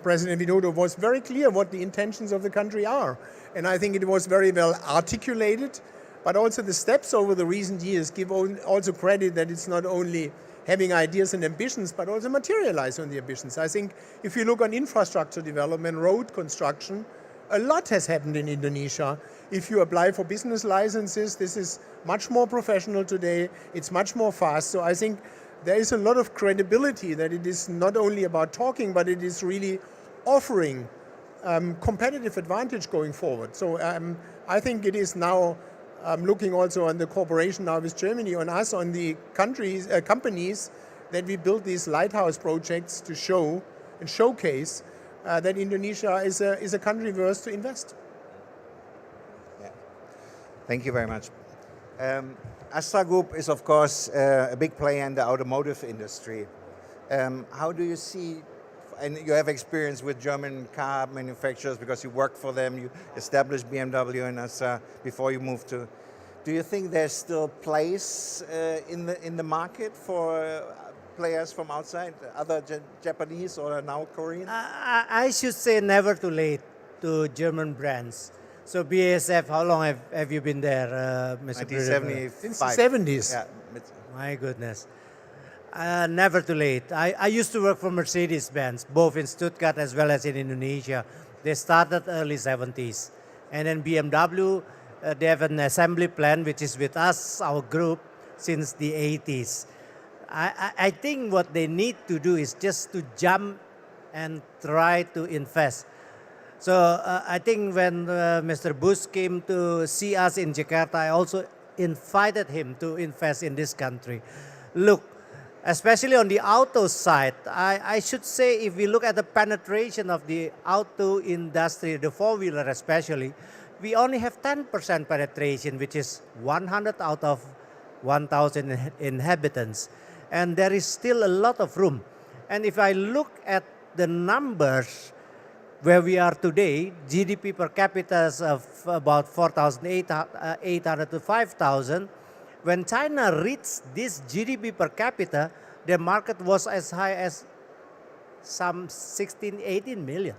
President Widodo was very clear what the intentions of the country are. And I think it was very well articulated, but also the steps over the recent years give also credit that it's not only having ideas and ambitions, but also materialize on the ambitions. I think if you look on infrastructure development, road construction, a lot has happened in Indonesia. If you apply for business licenses, this is much more professional today. It's much more fast. So I think there is a lot of credibility that it is not only about talking, but it is really offering competitive advantage going forward. So I think it is now looking also on the cooperation now with Germany, on us, on the companies that we build these lighthouse projects to show and showcase that Indonesia is a country worth to invest. Yeah. Thank you very much. Astra Group is, of course, a big player in the automotive industry. How do you see, and you have experience with German car manufacturers because you worked for them, you established BMW and Astra before you moved to. Do you think there's still place in the market for players from outside, other Japanese or now Korean? I should say never too late to German brands. So BASF, how long have you been there, Mr. 1975. Since the 70s. Yeah. My goodness. Never too late. I used to work for Mercedes-Benz, both in Stuttgart as well as in Indonesia. They started early 70s. And then BMW, they have an assembly plant which is with us, our group, since the 80s. I think what they need to do is just to jump and try to invest. So I think when Mr. Bush came to see us in Jakarta, I also invited him to invest in this country. Look, especially on the auto side, I should say if we look at the penetration of the auto industry, the four-wheeler especially, we only have 10% penetration, which is 100 out of 1,000 inhabitants. And there is still a lot of room. And if I look at the numbers, where we are today, GDP per capita is of about 4,800 to 5,000. When China reached this GDP per capita, their market was as high as some 16, 18 million.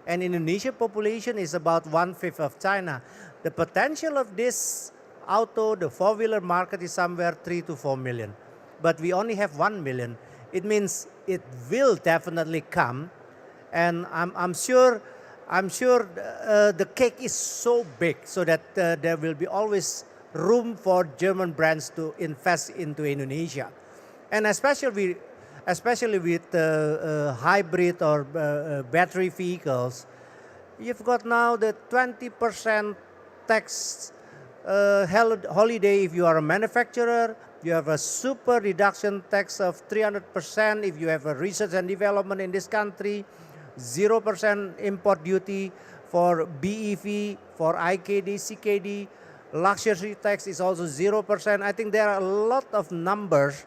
And Indonesia population is about 1/5 of China. The potential of this auto, the four-wheeler market is somewhere 3 to 4 million. But we only have 1 million. It means it will definitely come. And I'm sure the cake is so big so that there will be always room for German brands to invest into Indonesia. And especially with hybrid or battery vehicles, you've got now the 20% tax holiday if you are a manufacturer. You have a super reduction tax of 300% if you have a research and development in this country, 0% import duty for BEV, for IKD, CKD. Luxury tax is also 0%. I think there are a lot of numbers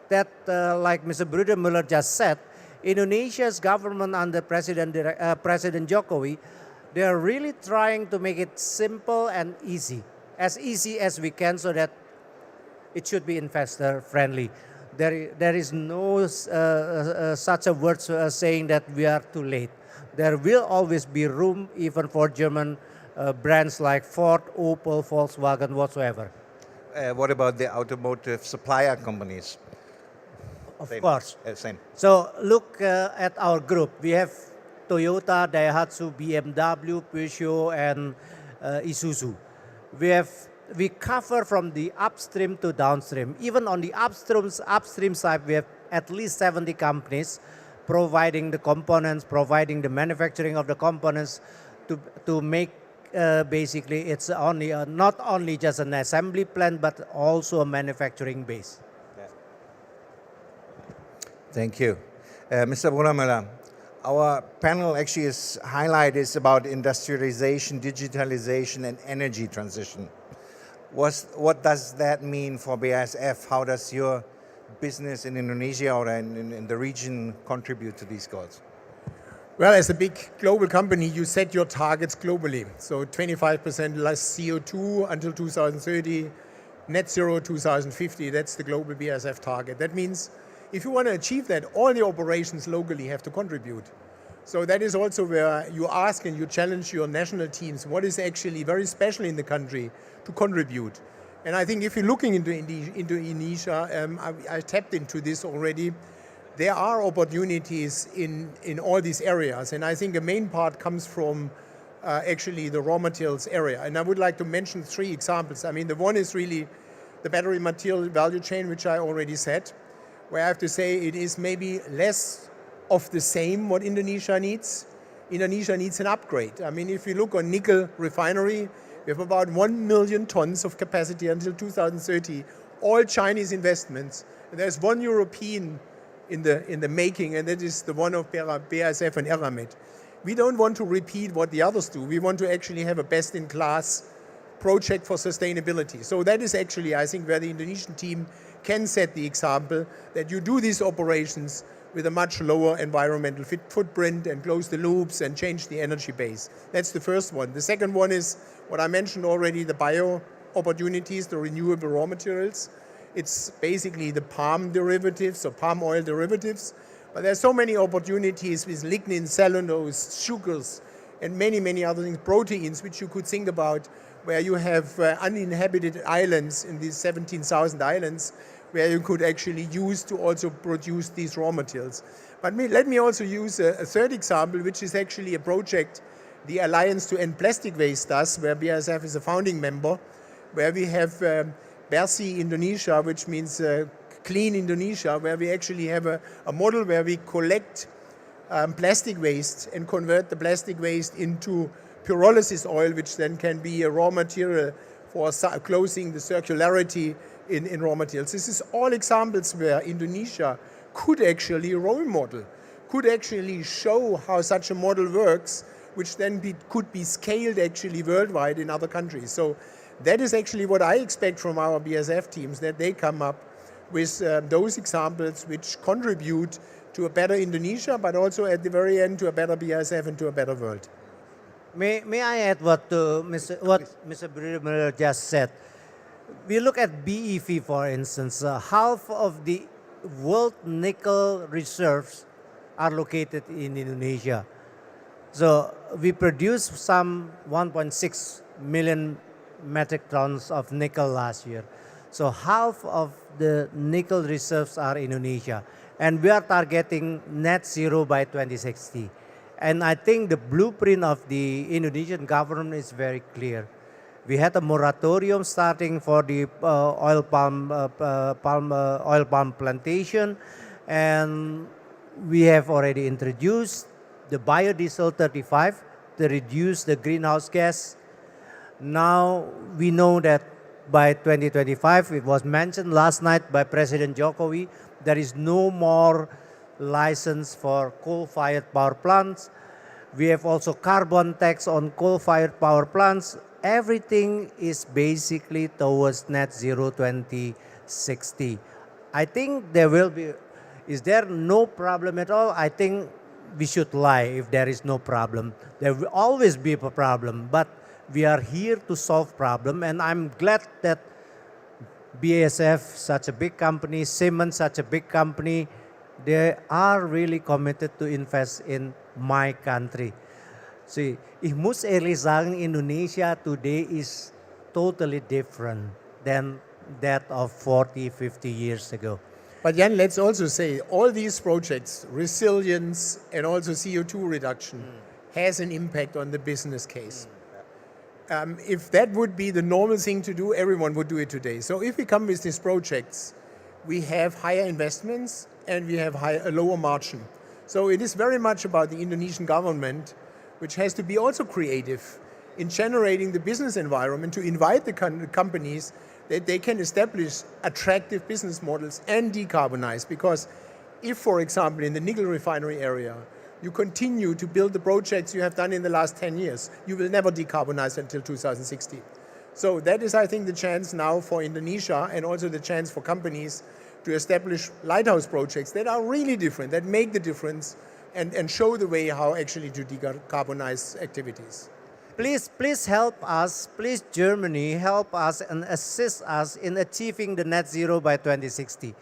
that, like Mr. Bruder-Müller just said, Indonesia's government under President Jokowi, they are really trying to make it simple and easy as we can, so that it should be investor friendly. There is no such a word saying that we are too late. There will always be room even for German brands like Ford, Opel, Volkswagen, whatsoever. What about the automotive supplier companies? Of Same. course. Same. So look at our group. We have Toyota, Daihatsu, BMW, Peugeot, and Isuzu. We cover from the upstream to downstream. Even on the upstream side, we have at least 70 companies providing the components, providing the manufacturing of the components to make basically it's only not only just an assembly plant, but also a manufacturing base. Thank you. Mr. Bruder-Müller, our panel actually highlight is about industrialization, digitalization, and energy transition. What does that mean for BASF? How does your business in Indonesia or in the region contribute to these goals? Well, as a big global company, you set your targets globally. So 25% less CO2 until 2030, net zero 2050, that's the global BASF target. That means if you want to achieve that, all the operations locally have to contribute. So that is also where you ask and you challenge your national teams, what is actually very special in the country to contribute. And I think if you're looking into Indonesia, I tapped into this already, there are opportunities in all these areas. And I think a main part comes from actually the raw materials area. And I would like to mention 3 examples. I mean, the one is really the battery material value chain, which I already said, where I have to say it is maybe less of the same what Indonesia needs. Indonesia needs an upgrade. I mean, if you look on nickel refinery, we have about 1 million tons of capacity until 2030, all Chinese investments. And there's one European in the making, and that is the one of BASF and Eramet. We don't want to repeat what the others do. We want to actually have a best-in-class project for sustainability. So that is actually, I think, where the Indonesian team can set the example, that you do these operations with a much lower environmental footprint and close the loops and change the energy base. That's the first one. The second one is what I mentioned already, the bio opportunities, the renewable raw materials. It's basically the palm derivatives or palm oil derivatives. But there's so many opportunities with lignin, cellulose, sugars, and many, many other things, proteins, which you could think about, where you have uninhabited islands in these 17,000 islands, where you could actually use to also produce these raw materials. But let me also use a third example, which is actually a project the Alliance to End Plastic Waste does, where BASF is a founding member, where we have Bersih Indonesia, which means Clean Indonesia, where we actually have a model where we collect plastic waste and convert the plastic waste into pyrolysis oil, which then can be a raw material for closing the circularity in raw materials. This is all examples where Indonesia could actually role model, could actually show how such a model works, which then could be scaled actually worldwide in other countries. So that is actually what I expect from our BASF teams, that they come up with those examples which contribute to a better Indonesia, but also at the very end to a better BASF and to a better world. May I add what Mr. Bruder-Müller just said? We look at BEV, for instance. Half of the world nickel reserves are located in Indonesia. So we produce some 1.6 million metric tons of nickel last year. So half of the nickel reserves are in Indonesia. And we are targeting net zero by 2060. And I think the blueprint of the Indonesian government is very clear. We had a moratorium starting for the oil palm plantation, and we have already introduced the biodiesel 35 to reduce the greenhouse gas. Now we know that by 2025, it was mentioned last night by President Jokowi, there is no more license for coal-fired power plants. We have also carbon tax on coal-fired power plants. Everything is basically towards net zero 2060. I think there will be, is there no problem at all? I think we should lie if there is no problem. There will always be a problem, but we are here to solve problem, and I'm glad that BASF, such a big company, Siemens, such a big company, they are really committed to invest in my country. See, ich muss ehrlich sagen, Indonesia today is totally different than that of 40, 50 years ago. But Jan, let's also say all these projects, resilience and also CO2 reduction, has an impact on the business case. If that would be the normal thing to do, everyone would do it today. So if we come with these projects, we have higher investments and we have a lower margin. So it is very much about the Indonesian government, which has to be also creative in generating the business environment to invite the companies that they can establish attractive business models and decarbonize. Because if, for example, in the nickel refinery area, you continue to build the projects you have done in the last 10 years, you will never decarbonize until 2060. So that is, I think, the chance now for Indonesia and also the chance for companies to establish lighthouse projects that are really different, that make the difference and show the way how actually to decarbonize activities. Please help us, please Germany, help us and assist us in achieving the net zero by 2060.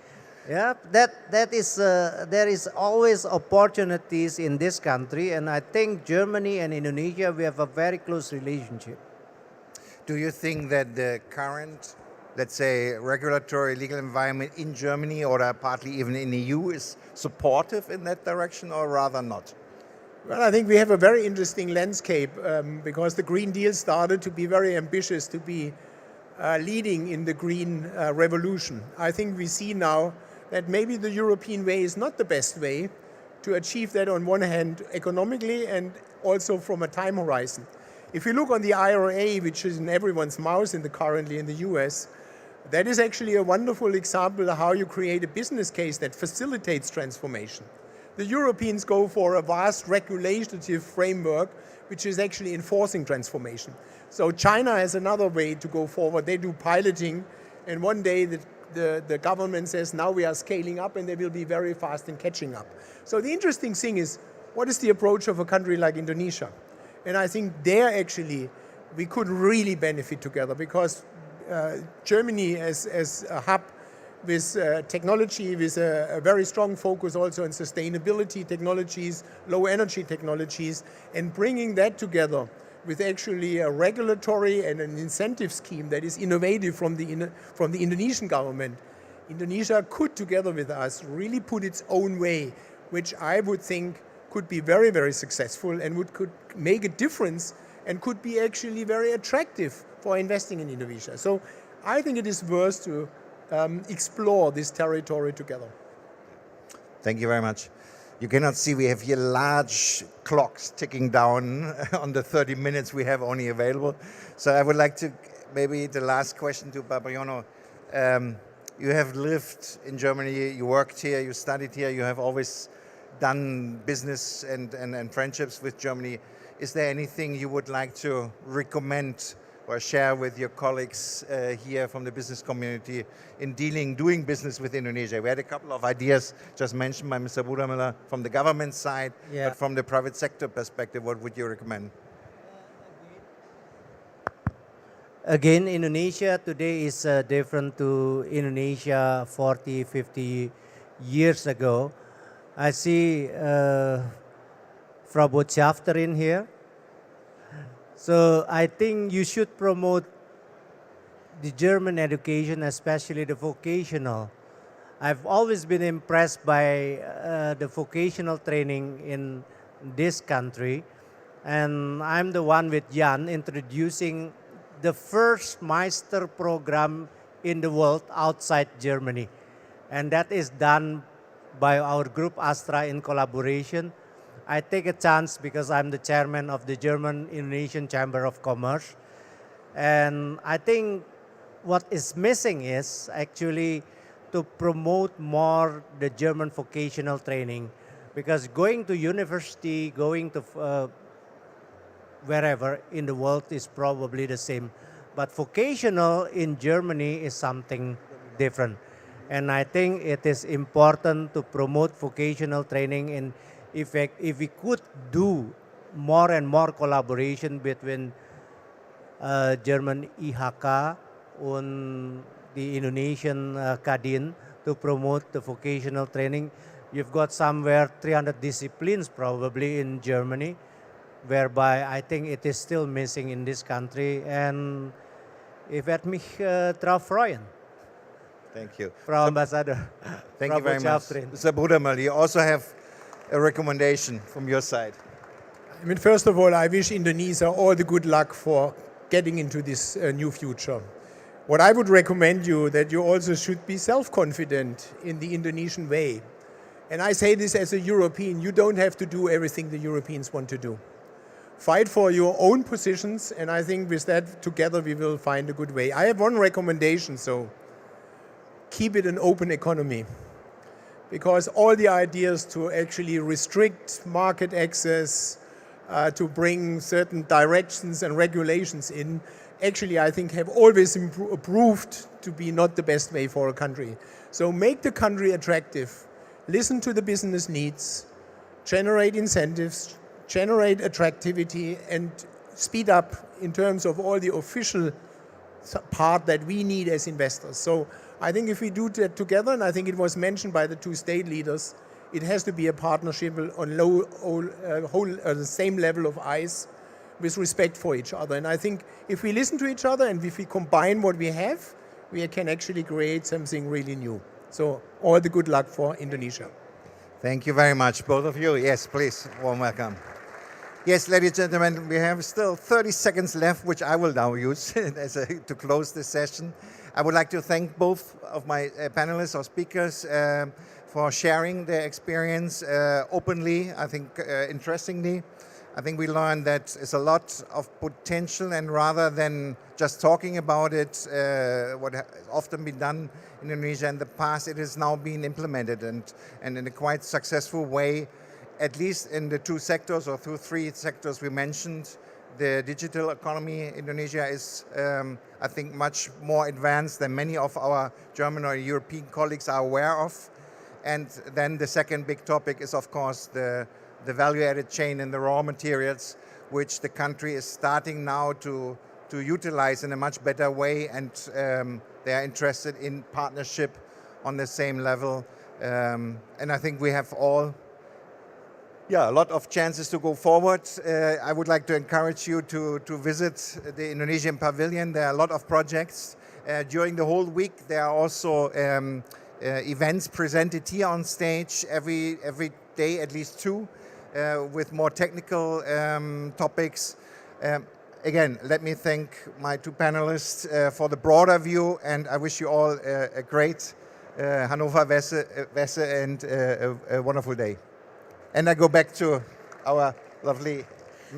Yeah, that is, there is always opportunities in this country, and I think Germany and Indonesia, we have a very close relationship. Do you think that the current, let's say, regulatory legal environment in Germany or partly even in the EU is supportive in that direction, or rather not? Well, I think we have a very interesting landscape because the Green Deal started to be very ambitious, to be leading in the green revolution. I think we see now that maybe the European way is not the best way to achieve that on one hand economically and also from a time horizon. If you look on the IRA, which is in everyone's mouth currently in the US, that is actually a wonderful example of how you create a business case that facilitates transformation. The Europeans go for a vast regulative framework which is actually enforcing transformation. So China has another way to go forward. They do piloting, and one day the government says now we are scaling up, and they will be very fast in catching up. So the interesting thing is, what is the approach of a country like Indonesia? And I think there actually we could really benefit together, because Germany as a hub with technology, with a very strong focus also on sustainability technologies, low energy technologies, and bringing that together with actually a regulatory and an incentive scheme that is innovative from the Indonesian government. Indonesia could, together with us, really put its own way, which I would think could be very, very successful and could make a difference and could be actually very attractive for investing in Indonesia. So I think it is worth to explore this territory together. Thank you very much. You cannot see, we have here large clocks ticking down on the 30 minutes we have only available. So I would like to, maybe the last question to Babayono. You have lived in Germany, you worked here, you studied here, you have always done business and friendships with Germany. Is there anything you would like to recommend or share with your colleagues here from the business community in doing business with Indonesia? We had a couple of ideas just mentioned by Mr. Budamela from the government side, but from the private sector perspective, what would you recommend? Again, Indonesia today is different to Indonesia 40, 50 years ago. I see Frau Botschafterin here. So I think you should promote the German education, especially the vocational. I've always been impressed by the vocational training in this country. And I'm the one with Jan introducing the first Meister program in the world outside Germany. And that is done by our group Astra in collaboration. I take a chance because I'm the chairman of the German-Indonesian Chamber of Commerce. And I think what is missing is actually to promote more the German vocational training, because going to university, going to wherever in the world is probably the same. But vocational in Germany is something different. And I think it is important to promote vocational training. And if we could do more and more collaboration between German IHK and the Indonesian Kadin to promote the vocational training. You've got somewhere 300 disciplines probably in Germany, whereby I think it is still missing in this country. And ich werde mich drauf freuen. Thank you. Frau Ambassador. Thank you very much. Mr. Brudermal, you also have a recommendation from your side. I mean, first of all, I wish Indonesia all the good luck for getting into this new future. What I would recommend you that you also should be self-confident in the Indonesian way. And I say this as a European, you don't have to do everything the Europeans want to do. Fight for your own positions, and I think with that together we will find a good way. I have one recommendation, so keep it an open economy. Because all the ideas to actually restrict market access, to bring certain directions and regulations in, actually I think have always proved to be not the best way for a country. So make the country attractive, listen to the business needs, generate incentives, generate attractivity, and speed up in terms of all the official part that we need as investors. So I think if we do that together, and I think it was mentioned by the two state leaders, it has to be a partnership on the same level of eyes with respect for each other. And I think if we listen to each other and if we combine what we have, we can actually create something really new. So all the good luck for Indonesia. Thank you very much, both of you. Yes, please, warm welcome. Yes, ladies and gentlemen, we have still 30 seconds left, which I will now use to close this session. I would like to thank both of my panelists or speakers for sharing their experience openly, I think interestingly. I think we learned that there's a lot of potential, and rather than just talking about it, what has often been done in Indonesia in the past, it has now been implemented and in a quite successful way, at least in the two sectors or through three sectors we mentioned. The digital economy in Indonesia is, I think, much more advanced than many of our German or European colleagues are aware of. And then the second big topic is, of course, the value-added chain in the raw materials, which the country is starting now to utilize in a much better way, and they are interested in partnership on the same level. And I think we have all a lot of chances to go forward. I would like to encourage you to visit the Indonesian pavilion. There are a lot of projects. During the whole week, there are also events presented here on stage every day, at least two, with more technical topics. Again, let me thank my two panelists for the broader view, and I wish you all a great Hannover Messe and a wonderful day. And I go back to our lovely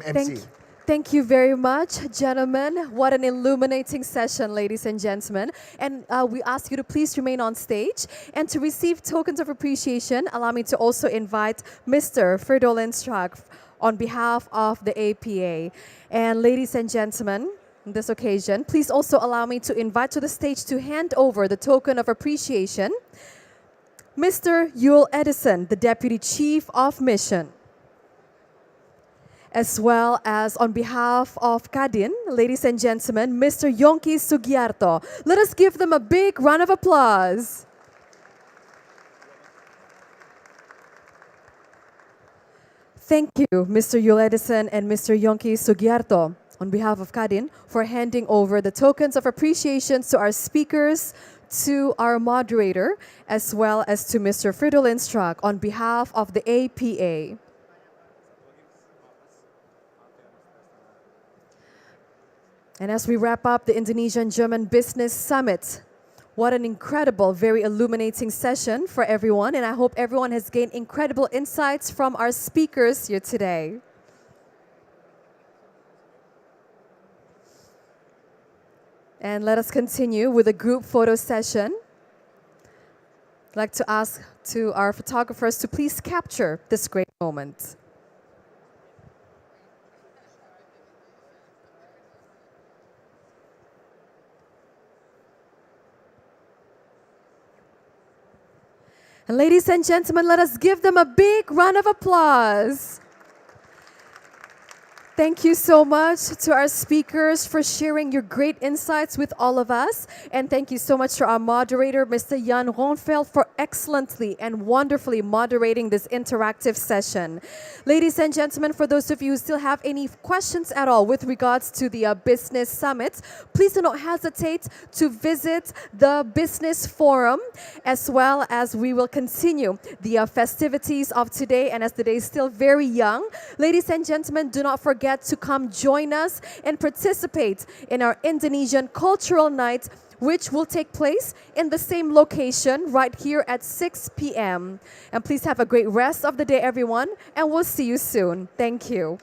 MC. Thank you very much, gentlemen. What an illuminating session, ladies and gentlemen. And we ask you to please remain on stage. And to receive tokens of appreciation, allow me to also invite Mr. Fridolin Strack on behalf of the APA. And ladies and gentlemen, on this occasion, please also allow me to invite to the stage to hand over the token of appreciation, Mr. Yul Edison, the Deputy Chief of Mission. As well as on behalf of Kadin, ladies and gentlemen, Mr. Yongki Sugiarto. Let us give them a big round of applause. Thank you, Mr. Yul Edison and Mr. Yongki Sugiarto, on behalf of Kadin, for handing over the tokens of appreciation to our speakers, to our moderator, as well as to Mr. Fridolin Strack on behalf of the APA. And as we wrap up the Indonesian-German Business Summit, what an incredible, very illuminating session for everyone. And I hope everyone has gained incredible insights from our speakers here today. And let us continue with a group photo session. I'd like to ask to our photographers to please capture this great moment. And ladies and gentlemen, let us give them a big round of applause. Thank you so much to our speakers for sharing your great insights with all of us. And thank you so much to our moderator, Mr. Jan Ronfeld, for excellently and wonderfully moderating this interactive session. Ladies and gentlemen, for those of you who still have any questions at all with regards to the Business Summit, please do not hesitate to visit the Business Forum, as well as we will continue the festivities of today. And as the day is still very young, ladies and gentlemen, do not forget to come join us and participate in our Indonesian Cultural Night, which will take place in the same location right here at 6 p.m. And please have a great rest of the day, everyone, and we'll see you soon. Thank you.